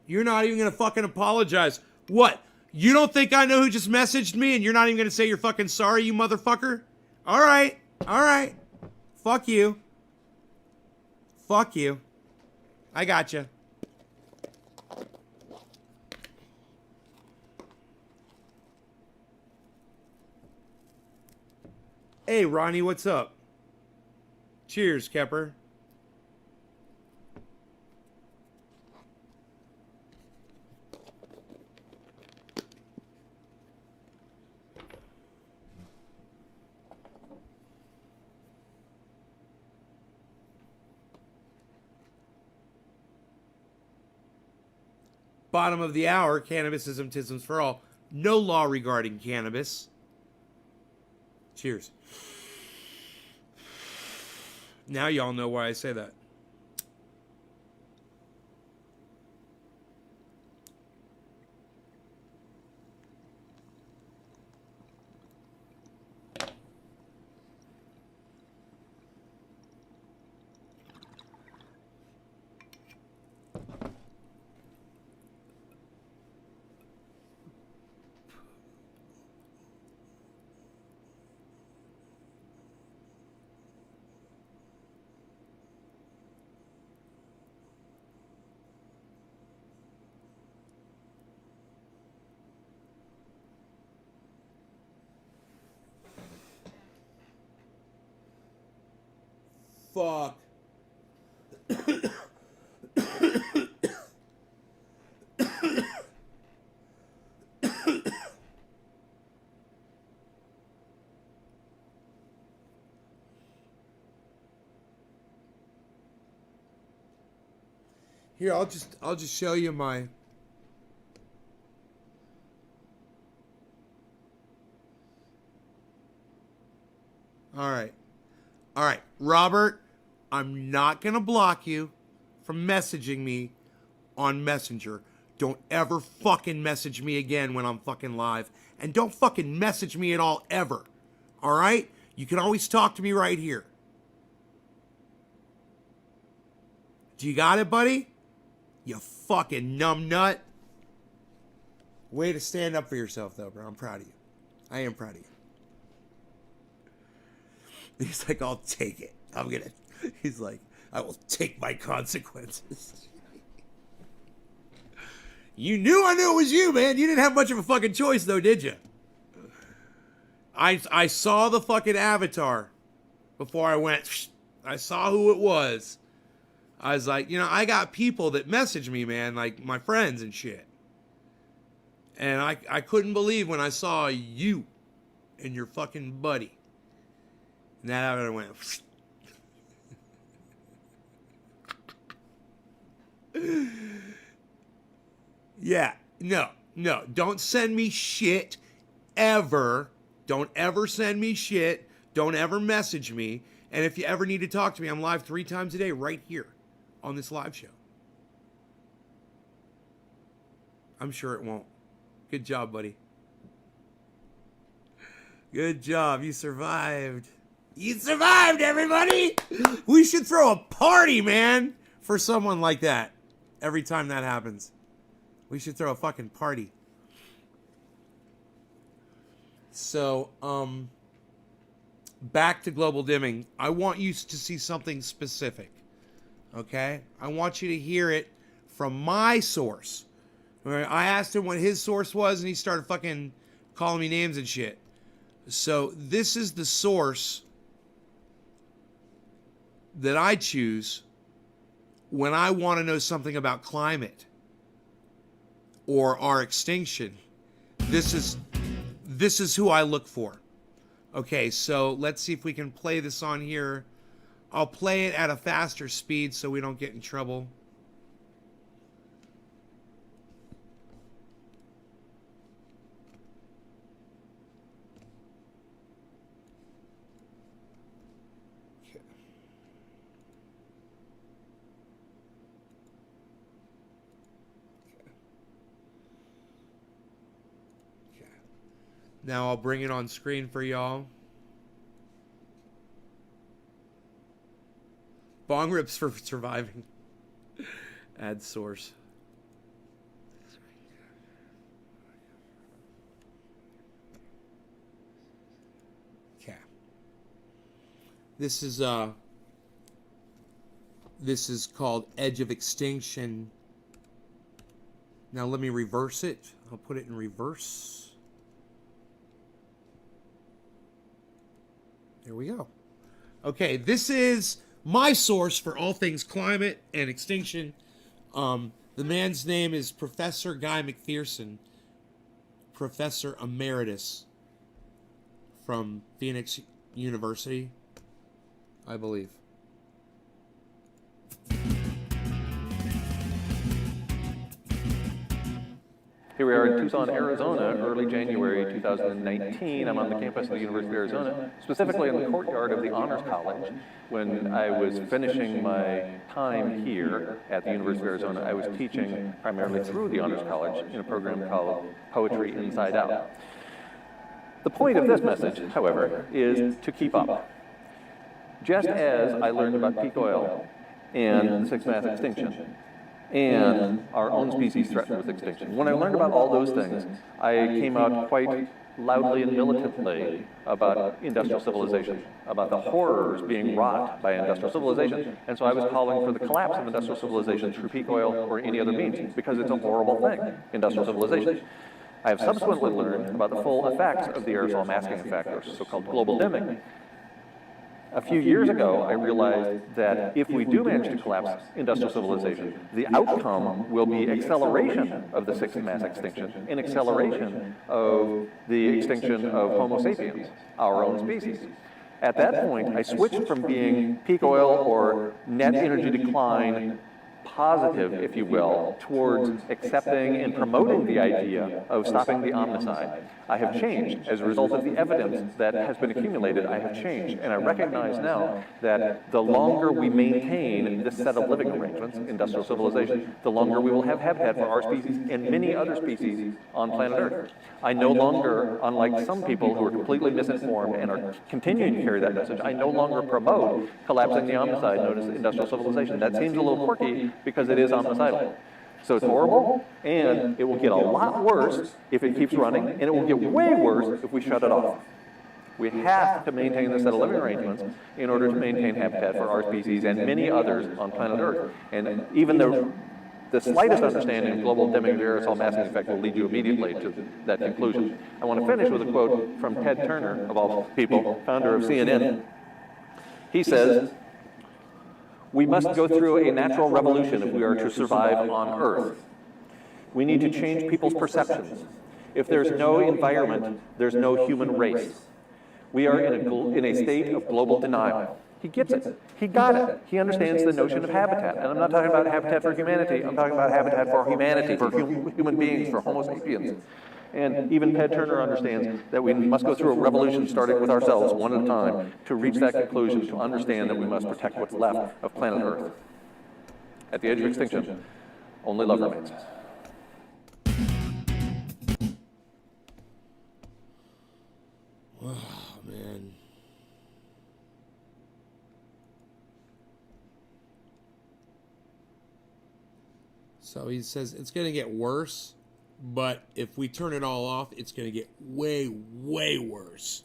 You're not even gonna fucking apologize. What? You don't think I know who just messaged me and you're not even gonna say you're fucking sorry, you motherfucker? Alright. Alright. Fuck you. Fuck you. I gotcha. Hey, Ronnie, what's up? Cheers, Kepper. Bottom of the hour, cannabisism, tisms for all. No law regarding cannabis. Cheers. Now y'all know why I say that. Fuck. Here, I'll just show you my. All right. All right, Robert, I'm not going to block you from messaging me on Messenger. Don't ever fucking message me again when I'm fucking live. And don't fucking message me at all ever. All right? You can always talk to me right here. Do you got it, buddy? You fucking numbnut. Way to stand up for yourself, though, bro. I'm proud of you. I am proud of you. He's like, I'll take it. He's like, I will take my consequences. You knew I knew it was you, man. You didn't have much of a fucking choice, though, did you? I saw the fucking avatar before I went. I saw who it was. I was like, I got people that message me, man, like my friends and shit. And I couldn't believe when I saw you and your fucking buddy. And that avatar went. Yeah, no, don't send me shit ever. Don't ever send me shit. Don't ever message me. And if you ever need to talk to me, I'm live 3 times a day right here on this live show. I'm sure it won't. Good job, buddy. Good job. You survived. You survived, everybody. We should throw a party, man, for someone like that. Every time that happens. We should throw a fucking party. So, back to global dimming. I want you to see something specific. Okay? I want you to hear it from my source. I asked him what his source was, and he started fucking calling me names and shit. So, this is the source that I choose when I want to know something about climate or our extinction. This is who I look for. Okay, so let's see if we can play this on here. I'll play it at a faster speed so we don't get in trouble. Now I'll bring it on screen for y'all. Bong rips for surviving. Add source. Okay. This is called Edge of Extinction. Now let me reverse it. I'll put it in reverse. There we go. Okay, this is my source for all things climate and extinction. The man's name is Professor Guy McPherson, Professor Emeritus from Phoenix University, I believe. Here we are in Tucson, Arizona, early January 2019. I'm on the campus of the University of Arizona, specifically in the courtyard of the Honors College. When I was finishing my time here at the University of Arizona, I was teaching primarily through the Honors College in a program called Poetry Inside Out. The point of this message, however, is to keep up. Just as I learned about peak oil and sixth mass extinction, and our own species threatened with extinction. When I learned about all those things, I came out quite loudly and militantly about industrial civilization, about the horrors being wrought by industrial civilization. And so I was calling for the collapse of industrial civilization through peak oil or any other means, because it's a horrible thing, industrial civilization. I have subsequently learned about the full effects of the aerosol masking effect, or so-called global dimming. A few years ago, I realized that if we do manage to collapse industrial civilization, the outcome will be acceleration of the sixth mass extinction and acceleration of the extinction of Homo sapiens, our own species. At that point, I switched from being peak oil or net energy decline positive, if you will, towards accepting and promoting the idea of stopping the omnicide. I have changed. As a result of the evidence that has been accumulated, I have changed. And I recognize now that the longer we maintain this set of living arrangements, industrial civilization, the longer we will have habitat for our species and many other species on planet Earth. I no longer, unlike some people who are completely misinformed and are continuing to carry that message, I no longer promote collapsing the omnicide known as industrial civilization. That seems a little quirky because it is omnicidal. So it's horrible, and it will get a lot worse if it keeps running, and it will get way worse if we shut it off. We have to maintain this set of living arrangements in order to maintain habitat for our species and many others on planet Earth. And even the slightest understanding of global endemic aerosol masking effect will lead you immediately to that conclusion. I want to finish with a quote from Ted Turner, of all people, founder of CNN. He says, "We must go through a natural revolution if we are to survive on Earth. We need to change people's perceptions. If there's no environment, there's no human race. We are in a state of global denial." He gets it. He got it. He understands the notion of habitat. And I'm not talking about habitat for humanity. I'm talking about habitat for humanity, for human beings, for Homo sapiens. And even Ted Turner understands that we must go through a revolution starting with ourselves one at a time to reach that conclusion, to understand that we must protect what's left of planet Earth. At the edge of extinction, only love remains. Wow, man. So he says it's going to get worse, but if we turn it all off, it's going to get way, way worse.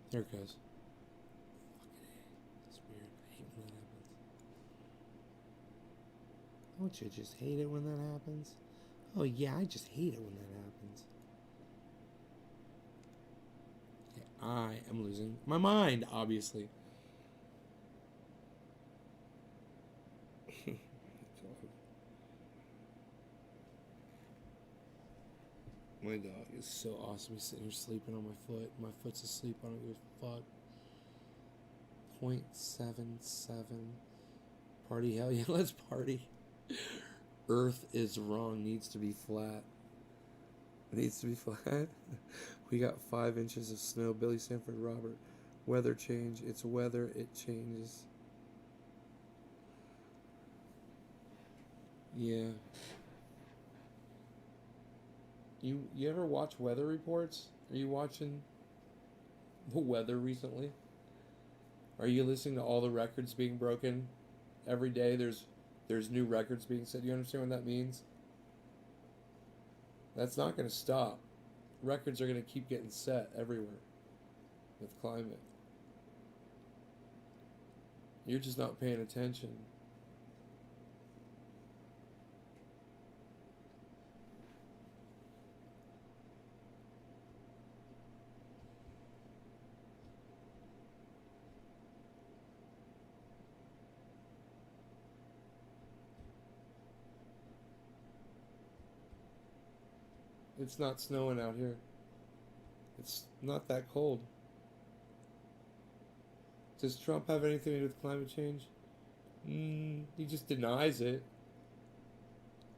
There it goes. It's weird. I hate when that happens. Don't you just hate it when that happens? Oh, yeah, I just hate it when that happens. Okay, I am losing my mind, obviously. My dog is so awesome. He's sitting here sleeping on my foot. My foot's asleep. I don't give a fuck. 0.77. Party, hell yeah, let's party. Earth is wrong. Needs to be flat. Needs to be flat. We got 5 inches of snow. Billy Sanford Robert. Weather change. It's weather. It changes. Yeah. You ever watch weather reports? Are you watching the weather recently? Are you listening to all the records being broken? Every day there's new records being set. You understand what that means? That's not going to stop. Records are going to keep getting set everywhere with climate. You're just not paying attention. It's not snowing out here. It's not that cold. Does Trump have anything to do with climate change? He just denies it.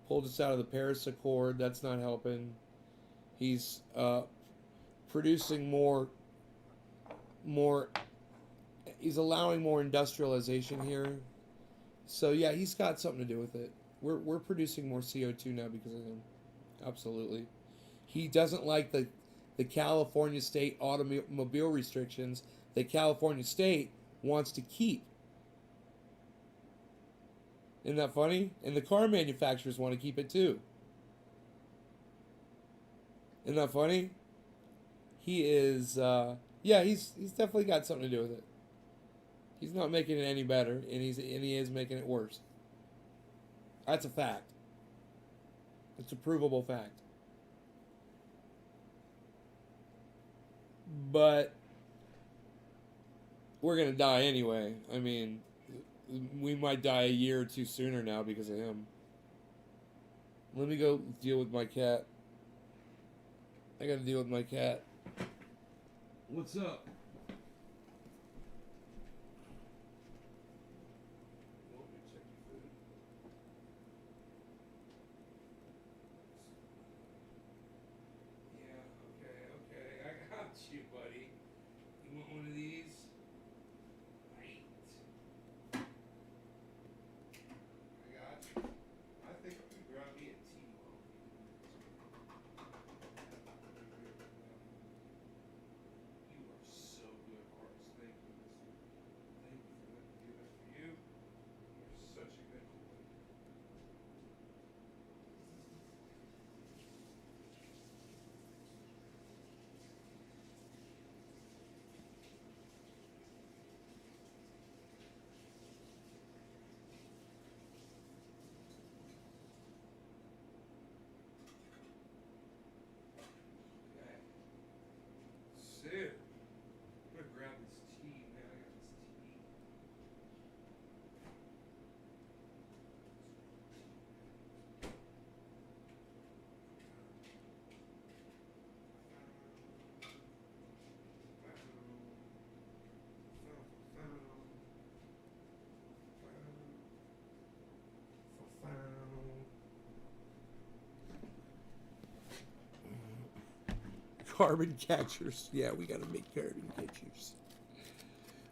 Pulled us out of the Paris Accord. That's not helping. He's producing more. He's allowing more industrialization here. So yeah, he's got something to do with it. We're producing more CO2 now because of him. Absolutely. He doesn't like the California state automobile restrictions that California state wants to keep. Isn't that funny? And the car manufacturers want to keep it too. Isn't that funny? He is, he's definitely got something to do with it. He's not making it any better, and he is making it worse. That's a fact. It's a provable fact. But we're going to die anyway. I mean, we might die a year or two sooner now because of him. Let me go deal with my cat. I got to deal with my cat. What's up? Check your food. carbon catchers. Yeah, we gotta make carbon catchers.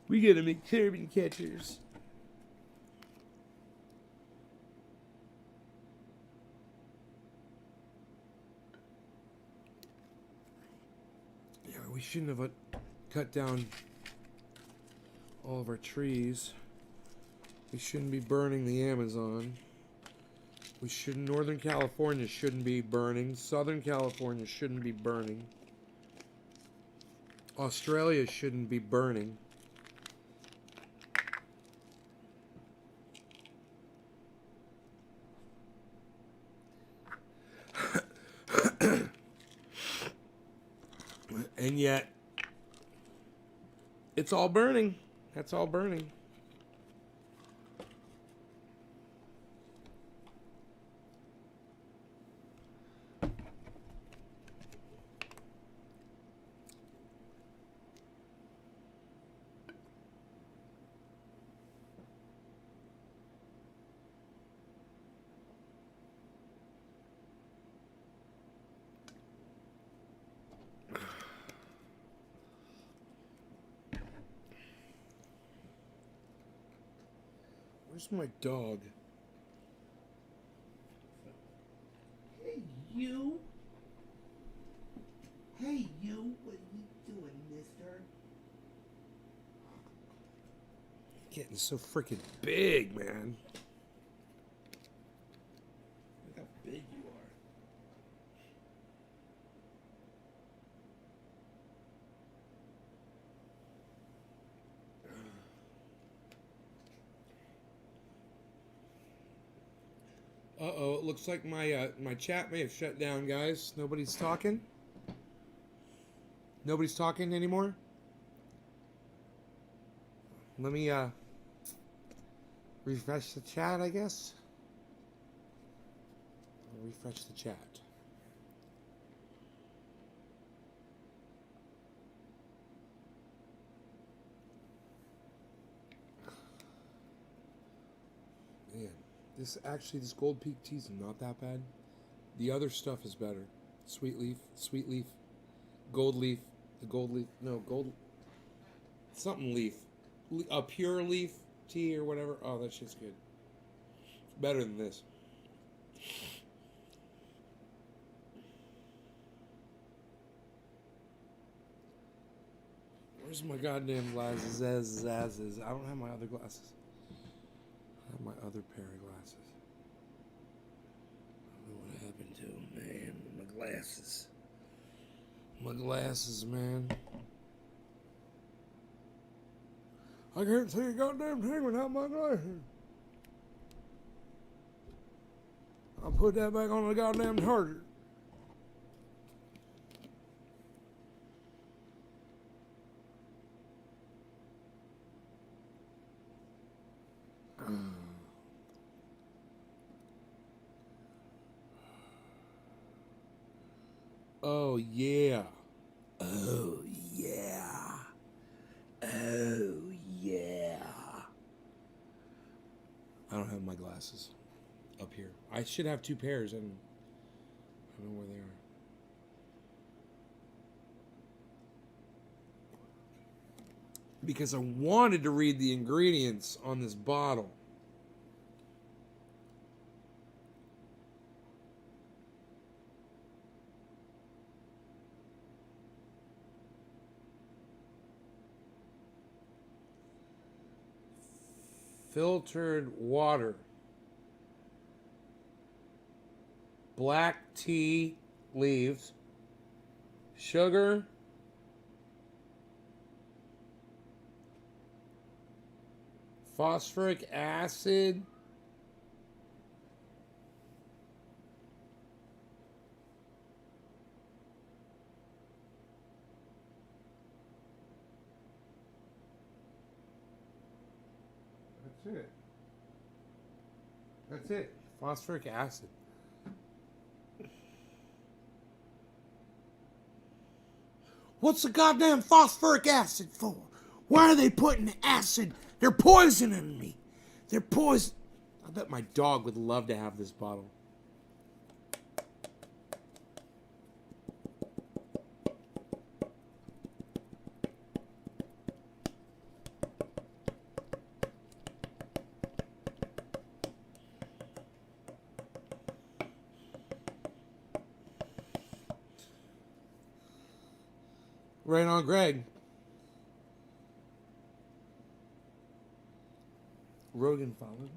We gotta make carbon catchers. Yeah, we shouldn't have cut down all of our trees. We shouldn't be burning the Amazon. Northern California shouldn't be burning. Southern California shouldn't be burning. Australia shouldn't be burning. And yet, it's all burning. That's all burning. Where's my dog? Hey, you. Hey, you. What are you doing, mister? Getting so freaking big, man. Look how big you are. Uh-oh, it looks like my chat may have shut down, guys. Nobody's talking? Nobody's talking anymore? Let me refresh the chat, I guess. I'll refresh the chat. Man, this Gold Peak tea is not that bad. The other stuff is better. Sweet leaf, gold leaf, something leaf. A pure leaf tea or whatever. Oh, that shit's good. It's better than this. Where's my goddamn glasses? I don't have my other glasses. I have my other pair of glasses. I don't know what happened to them, man. My glasses. My glasses, man. I can't see a goddamn thing without my glasses. I'll put that back on the goddamn charger. Oh, yeah. Oh, yeah. Oh, yeah. I don't have my glasses up here. I should have two pairs, and I don't know where they are. Because I wanted to read the ingredients on this bottle. Filtered water, black tea leaves, sugar, phosphoric acid, that's it. That's it. Phosphoric acid. What's the goddamn phosphoric acid for? Why are they putting acid? They're poisoning me. They're poison. I bet my dog would love to have this bottle. Right on, Greg. Rogan followed me.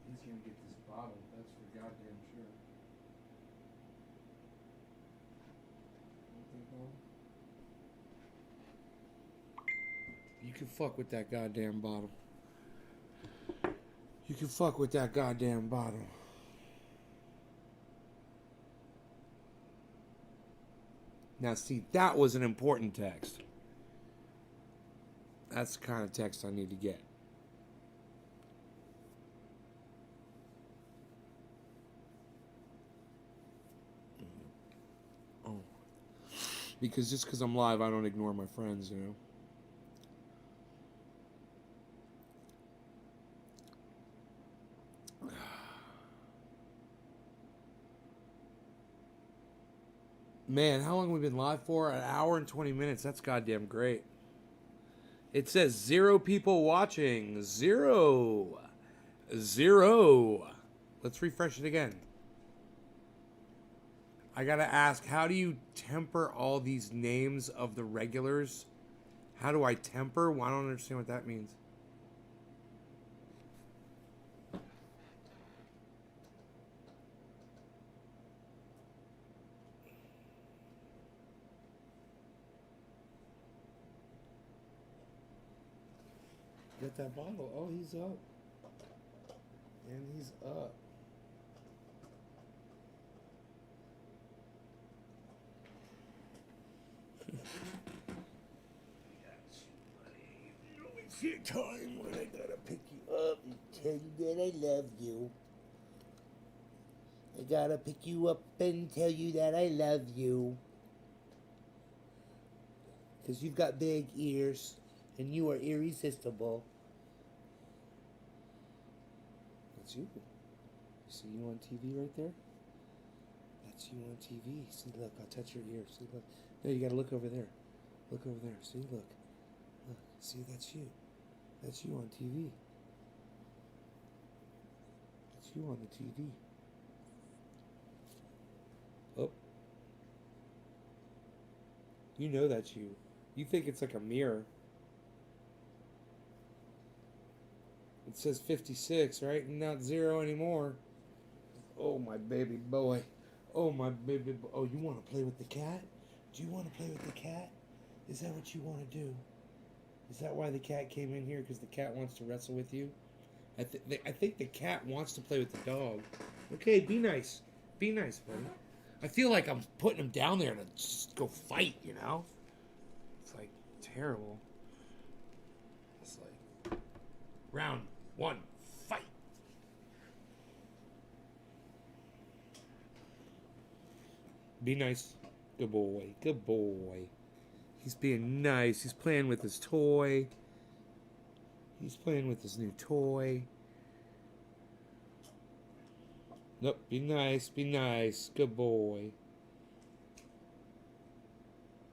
He's gonna get this bottle. That's for goddamn sure. You can fuck with that goddamn bottle. You can fuck with that goddamn bottle. Now, see, that was an important text. That's the kind of text I need to get. Oh. Because just because I'm live, I don't ignore my friends, you know? Man, how long have we been live for? An hour and 20 minutes. That's goddamn great. It says 0 people watching. 0. 0. Let's refresh it again. I gotta ask, how do you temper all these names of the regulars? How do I temper? Well, I don't understand what that means. Get that bottle. Oh, he's up. And he's up. It's your time when I gotta pick you up and tell you that I love you. I gotta pick you up and tell you that I love you. 'Cause you've got big ears and you are irresistible. That's you. See you on TV right there? That's you on TV. See, look, I'll touch your ear. See, look. No, you gotta look over there. Look over there. See, look. Look. See, that's you. That's you on TV. That's you on the TV. Oh. You know that's you. You think it's like a mirror. It says 56, right? Not 0 anymore. Oh, my baby boy. Oh, my baby boy. Oh, you want to play with the cat? Do you want to play with the cat? Is that what you want to do? Is that why the cat came in here? Because the cat wants to wrestle with you? I think the cat wants to play with the dog. Okay, be nice. Be nice, buddy. I feel like I'm putting him down there to just go fight, you know? It's like terrible. It's like round 1, fight. Be nice. Good boy. Good boy. He's being nice. He's playing with his toy. He's playing with his new toy. Nope. Be nice. Be nice. Good boy.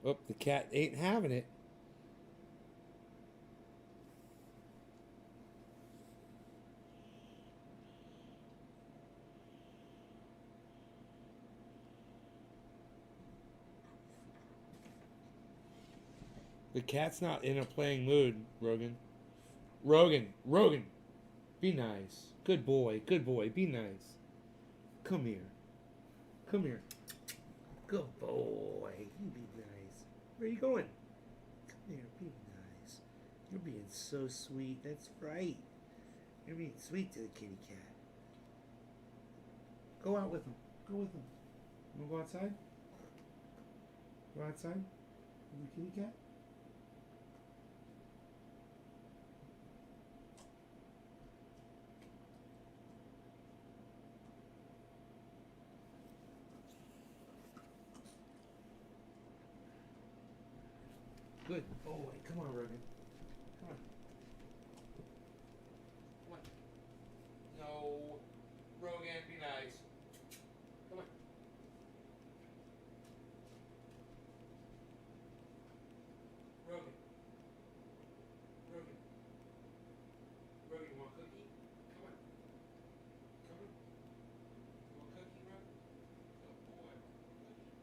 Oh, the cat ain't having it. The cat's not in a playing mood, Rogan. Rogan, be nice. Good boy, be nice. Come here. Come here. Good boy, you be nice. Where are you going? Come here, be nice. You're being so sweet, that's right. You're being sweet to the kitty cat. Go out with him. Go with him. You wanna go outside? Go outside? With the kitty cat? Good boy. Come on, Rogan. Come on. Come on. No. Rogan, be nice. Come on. Rogan. Rogan. Rogan, you want a cookie? Come on. Come on. You want a cookie, Rogan? Good boy. Cookie.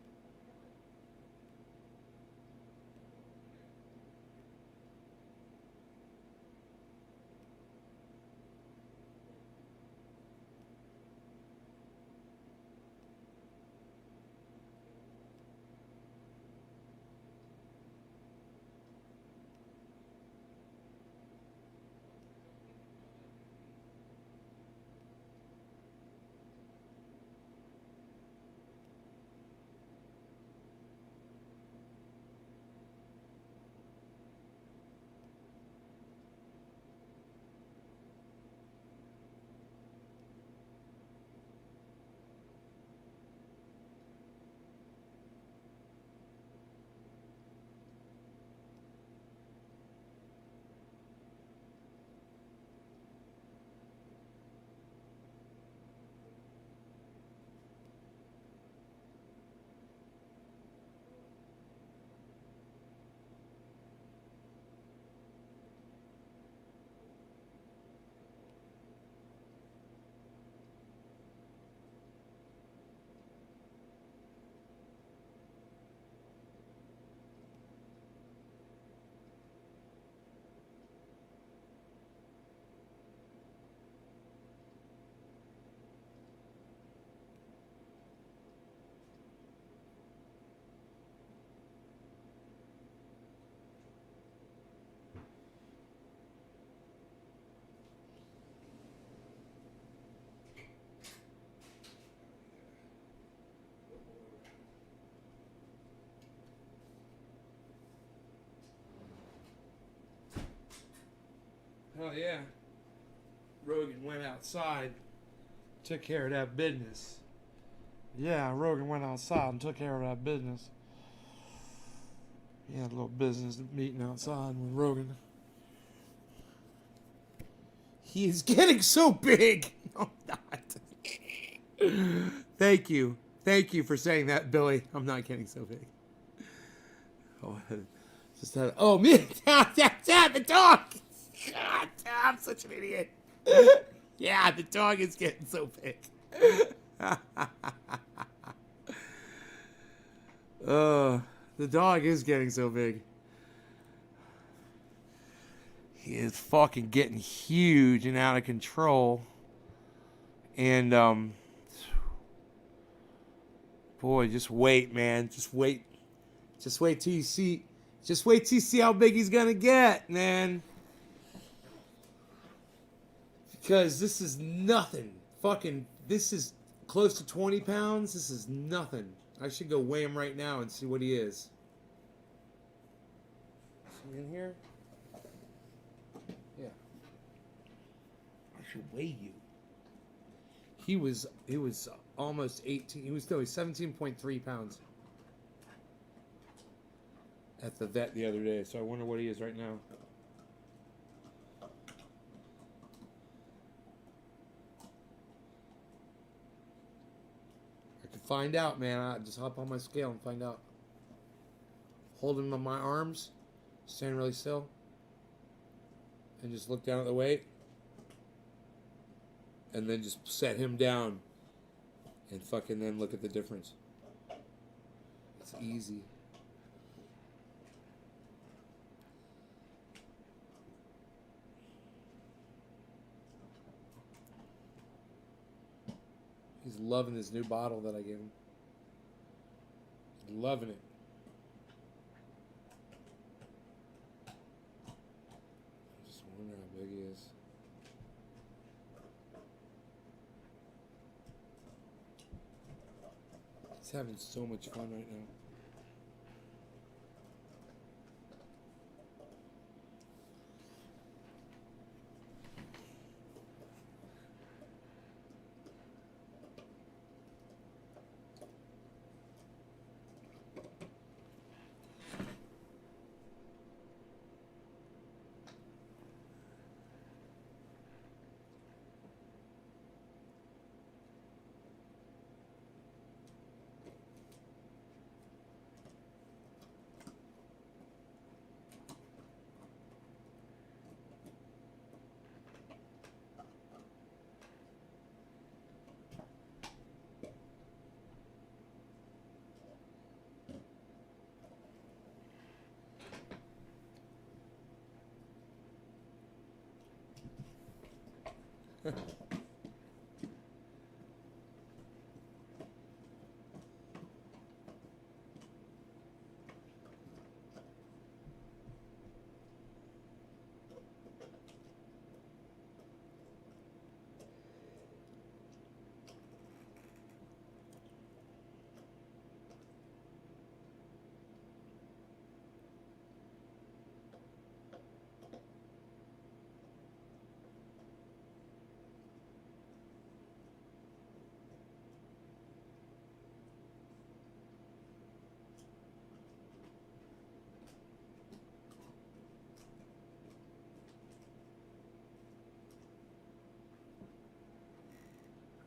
Oh yeah. Rogan went outside, took care of that business. Yeah, Rogan went outside and took care of that business. He had a little business meeting outside with Rogan. He is getting so big. No, I'm not. Thank you. Thank you for saying that, Billy. I'm not getting so big. Oh, just had, oh, me. The dog. God, I'm such an idiot. Yeah, the dog is getting so big. The dog is getting so big. He is fucking getting huge and out of control. And, boy, just wait, man. Just wait. Just wait till you see. Just wait till you see how big he's gonna get, man. Because this is nothing. Fucking, this is close to 20 pounds. This is nothing. I should go weigh him right now and see what he is. Is he in here? Yeah. I should weigh you. He was almost 18. He was 17.3 pounds at the vet the other day. So I wonder what he is right now. I could find out, man. I just hop on my scale and find out. Hold him on my arms, stand really still, and just look down at the weight. And then just set him down and fucking then look at the difference. It's easy. He's loving this new bottle that I gave him. He's loving it. I just wonder how big he is. He's having so much fun right now.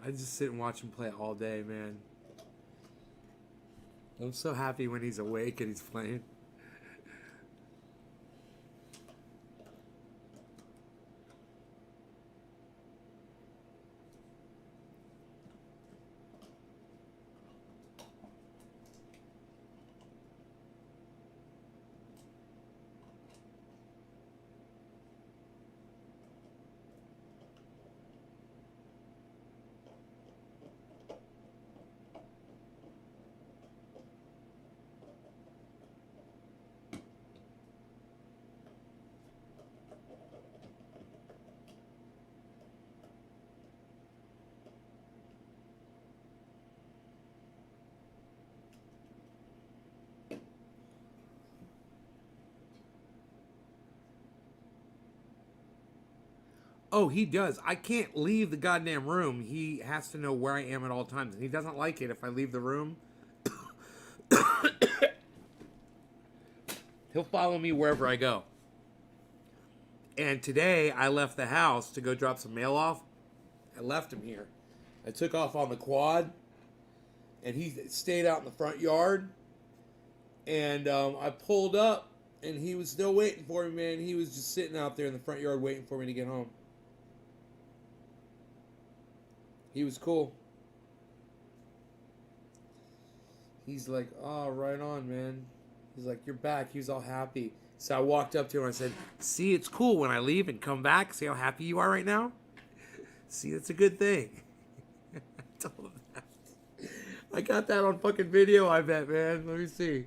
I just sit and watch him play all day, man. I'm so happy when he's awake and he's playing. Oh, he does. I can't leave the goddamn room. He has to know where I am at all times. And he doesn't like it if I leave the room. He'll follow me wherever I go. And today I left the house to go drop some mail off. I left him here. I took off on the quad. And he stayed out in the front yard. And I pulled up. And he was still waiting for me, man. He was just sitting out there in the front yard waiting for me to get home. He was cool. He's like, oh, right on, man. He's like, you're back. He was all happy. So I walked up to him and I said, see, it's cool when I leave and come back. See how happy you are right now? See, that's a good thing. I told him that. I got that on fucking video, I bet, man. Let me see.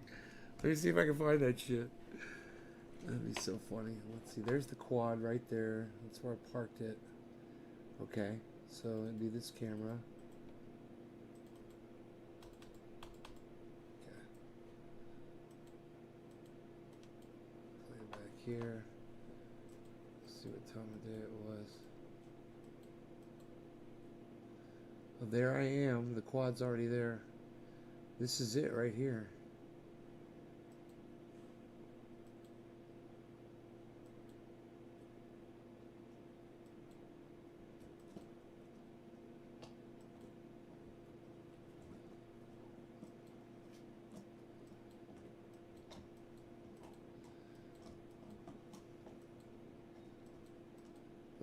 Let me see if I can find that shit. That'd be so funny. Let's see. There's the quad right there. That's where I parked it. Okay. So it'd be this camera. Okay. Play it back here. Let's see what time of day it was. Well, there I am. The quad's already there. This is it right here.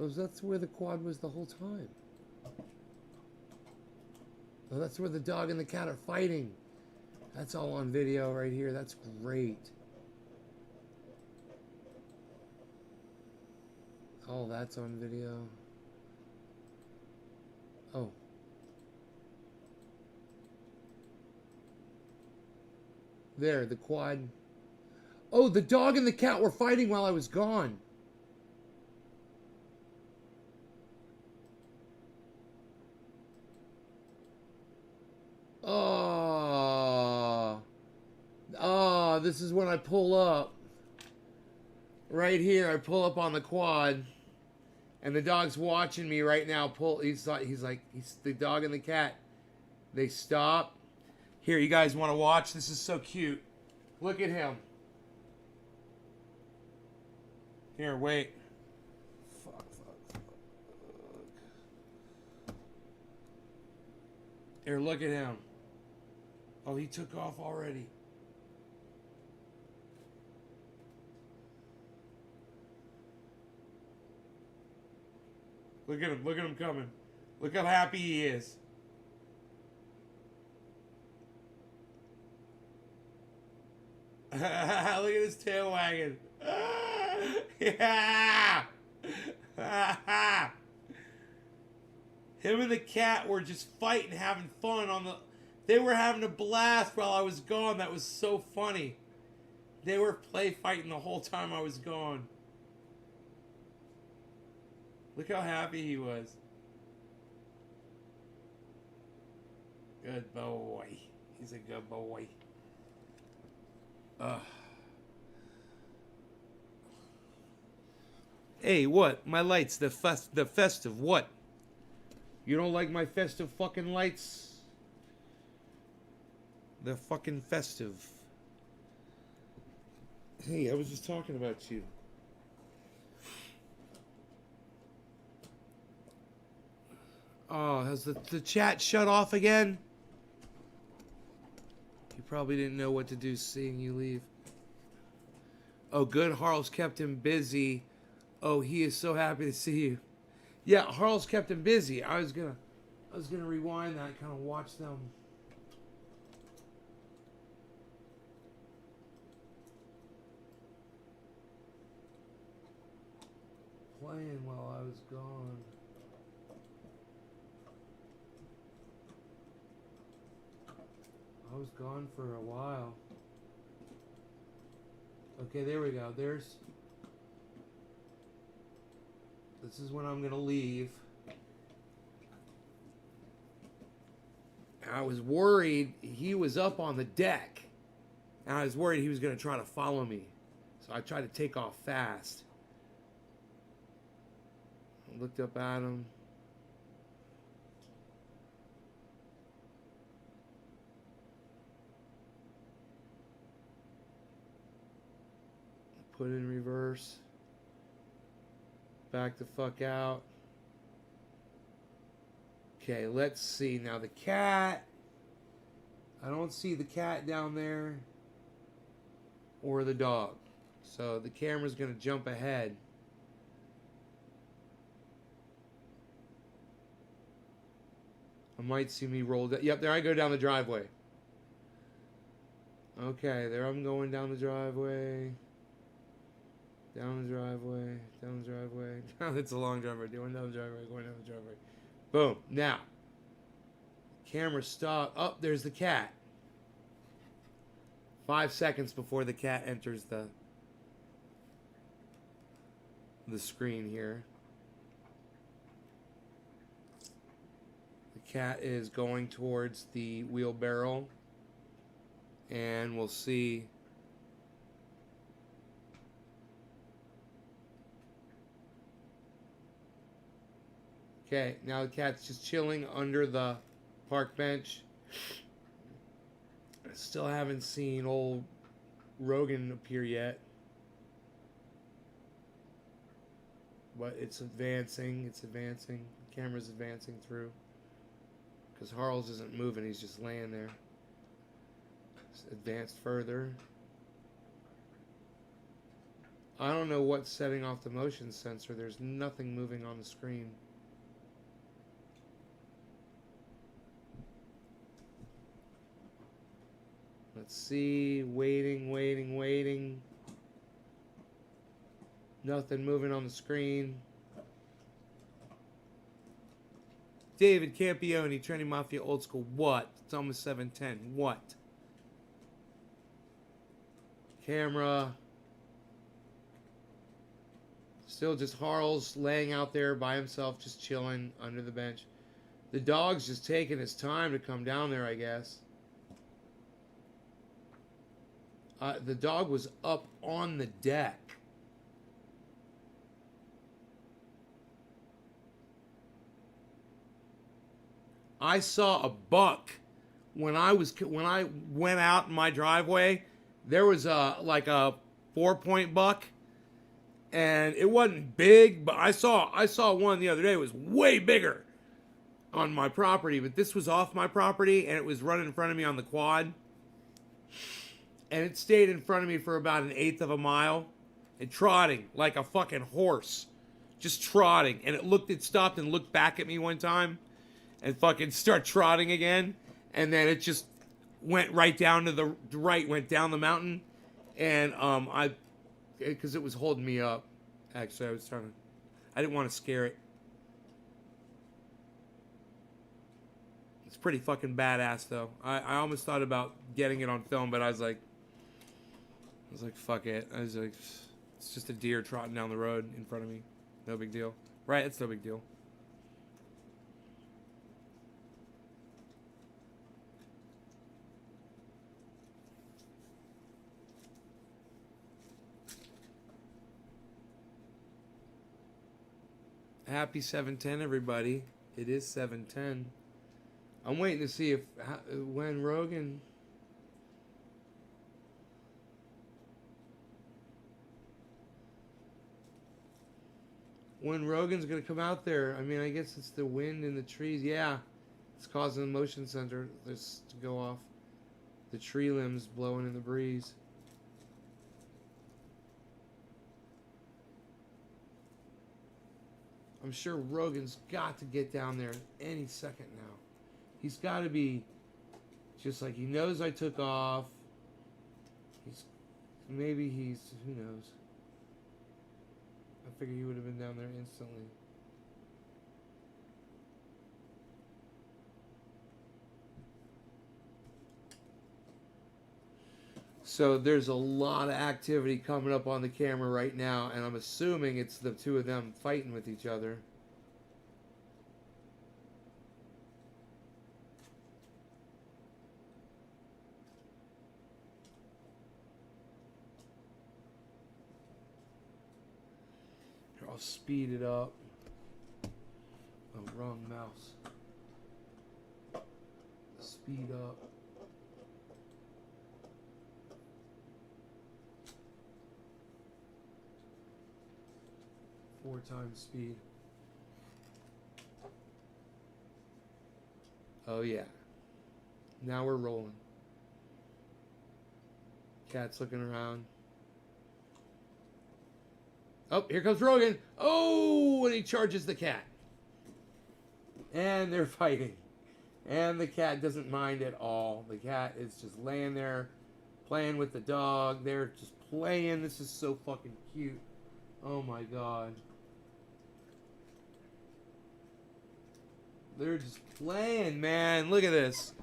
Oh, that's where the quad was the whole time. Oh, that's where the dog and the cat are fighting. That's all on video right here. That's great. Oh, that's on video. Oh. There, the quad. Oh, the dog and the cat were fighting while I was gone. Oh, this is when I pull up. Right here, I pull up on the quad. And the dog's watching me right now. He's the dog and the cat. They stop. Here, you guys want to watch? This is so cute. Look at him. Here, wait. Fuck. Here, look at him. Oh, he took off already. Look at him coming. Look how happy he is. Look at his tail wagging. Yeah! Him and the cat were just fighting, having fun they were having a blast while I was gone. That was so funny. They were play fighting the whole time I was gone. Look how happy he was. Good boy. He's a good boy. Hey, what? My lights, the festive, what? You don't like my festive fucking lights? The fucking festive. Hey, I was just talking about you. Oh, has the chat shut off again? He probably didn't know what to do seeing you leave. Oh, good. Harl's kept him busy. Oh, he is so happy to see you. Yeah, Harl's kept him busy. I was gonna rewind that, kind of watch them. Playing while I was gone. I was gone for a while. Okay, there we go. This is when I'm gonna leave. I was worried he was up on the deck. And I was worried he was gonna try to follow me. So I tried to take off fast. looked up at him. Put in reverse. Back the fuck out. Okay, let's see. Now the cat. I don't see the cat down there. Or the dog. So the camera's going to jump ahead. I might see me roll down. Yep, there I go down the driveway. Okay, there I'm going down the driveway. Down the driveway. Down the driveway. It's a long driveway. Going down the driveway. Going down the driveway. Boom. Now. Camera stop. Oh, there's the cat. 5 seconds before the cat enters the screen here. The cat is going towards the wheelbarrow. And we'll see. Okay, now the cat's just chilling under the park bench. I still haven't seen old Rogan appear yet. But it's advancing, it's advancing. The camera's advancing through. Because Harles isn't moving, he's just laying there. It's advanced further. I don't know what's setting off the motion sensor. There's nothing moving on the screen. Let's see. Waiting. Nothing moving on the screen. David Campione, Trendy Mafia Old School. What? It's almost 7:10. What? Camera. Still just Harles laying out there by himself, just chilling under the bench. The dog's just taking his time to come down there, I guess. The dog was up on the deck. I saw a buck when I went out in my driveway. There was like a 4-point buck, and it wasn't big, but I saw one the other day. It was way bigger on my property, but this was off my property, and it was running in front of me on the quad. And it stayed in front of me for about 1/8 of a mile and trotting like a fucking horse. Just trotting. And it stopped and looked back at me one time and fucking start trotting again. And then it just went right down to the right, went down the mountain. And because it was holding me up. Actually, I didn't want to scare it. It's pretty fucking badass though. I almost thought about getting it on film, but I was like, fuck it. I was like, it's just a deer trotting down the road in front of me. No big deal. Right? It's no big deal. Happy 7:10, everybody. It is 7:10. I'm waiting to see when Rogan... When Rogan's going to come out there. I mean, I guess it's the wind in the trees. Yeah, it's causing the motion sensor to go off. The tree limbs blowing in the breeze. I'm sure Rogan's got to get down there any second now. He's got to be just like, he knows I took off. Maybe who knows. I figured he would have been down there instantly. So there's a lot of activity coming up on the camera right now, and I'm assuming it's the two of them fighting with each other. Here, I'll speed it up. Oh, wrong mouse. Speed up. Four times speed. Oh yeah. Now we're rolling. Cat's looking around. Oh, here comes Rogan. Oh, and he charges the cat. And they're fighting. And the cat doesn't mind at all. The cat is just laying there playing with the dog. They're just playing. This is so fucking cute. Oh my god. They're just playing, man. Look at this.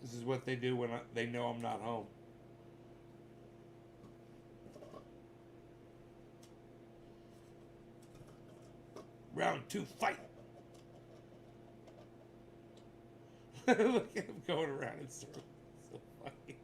This is what they do when they know I'm not home. Round 2, fight! Look at him going around in circles. So funny.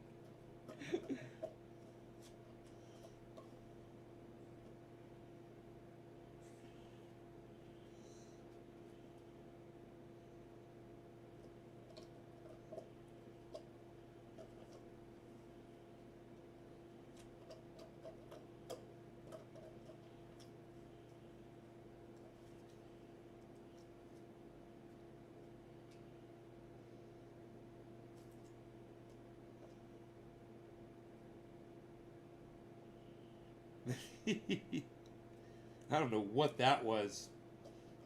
I don't know what that was.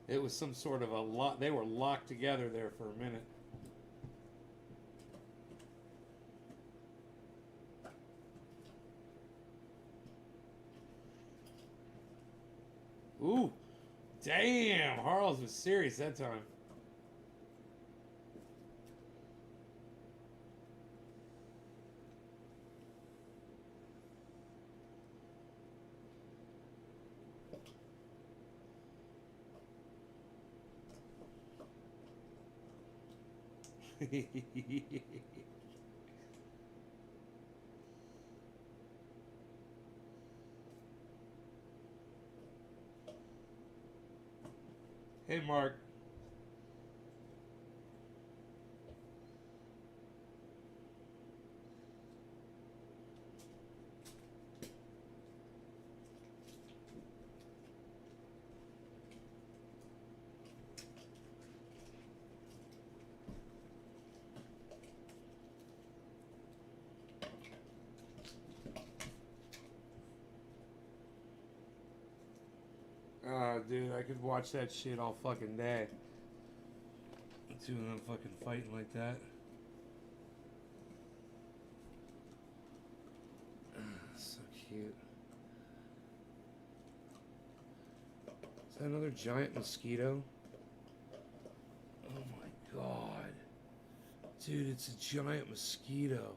It was some sort of a lot. They were locked together there for a minute. Ooh, damn! Harles was serious that time. Hey, Mark. Dude, I could watch that shit all fucking day. Two of them fucking fighting like that. So cute. Is that another giant mosquito? Oh my god. Dude, it's a giant mosquito.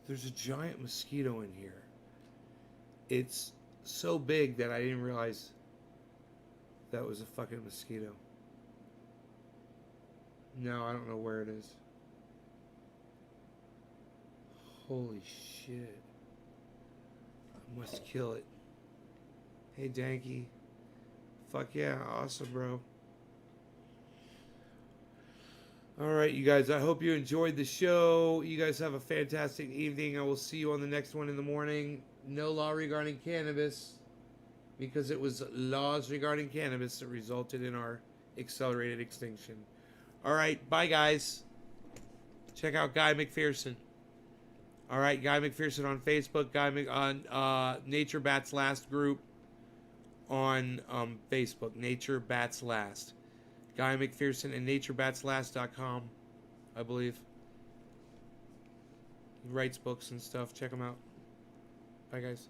There's a giant mosquito in here. It's so big that I didn't realize that was a fucking mosquito. No, I don't know where it is. Holy shit. I must kill it. Hey, Danky. Fuck yeah, awesome, bro. Alright, you guys, I hope you enjoyed the show. You guys have a fantastic evening. I will see you on the next one in the morning. No law regarding cannabis, because it was laws regarding cannabis that resulted in our accelerated extinction. Alright, bye, guys. Check out Guy McPherson. Alright, Guy McPherson on Facebook, on Nature Bats Last group on Facebook, Nature Bats Last. Guy McPherson and naturebatslast.com, I believe. He writes books and stuff. Check him out. Bye, guys.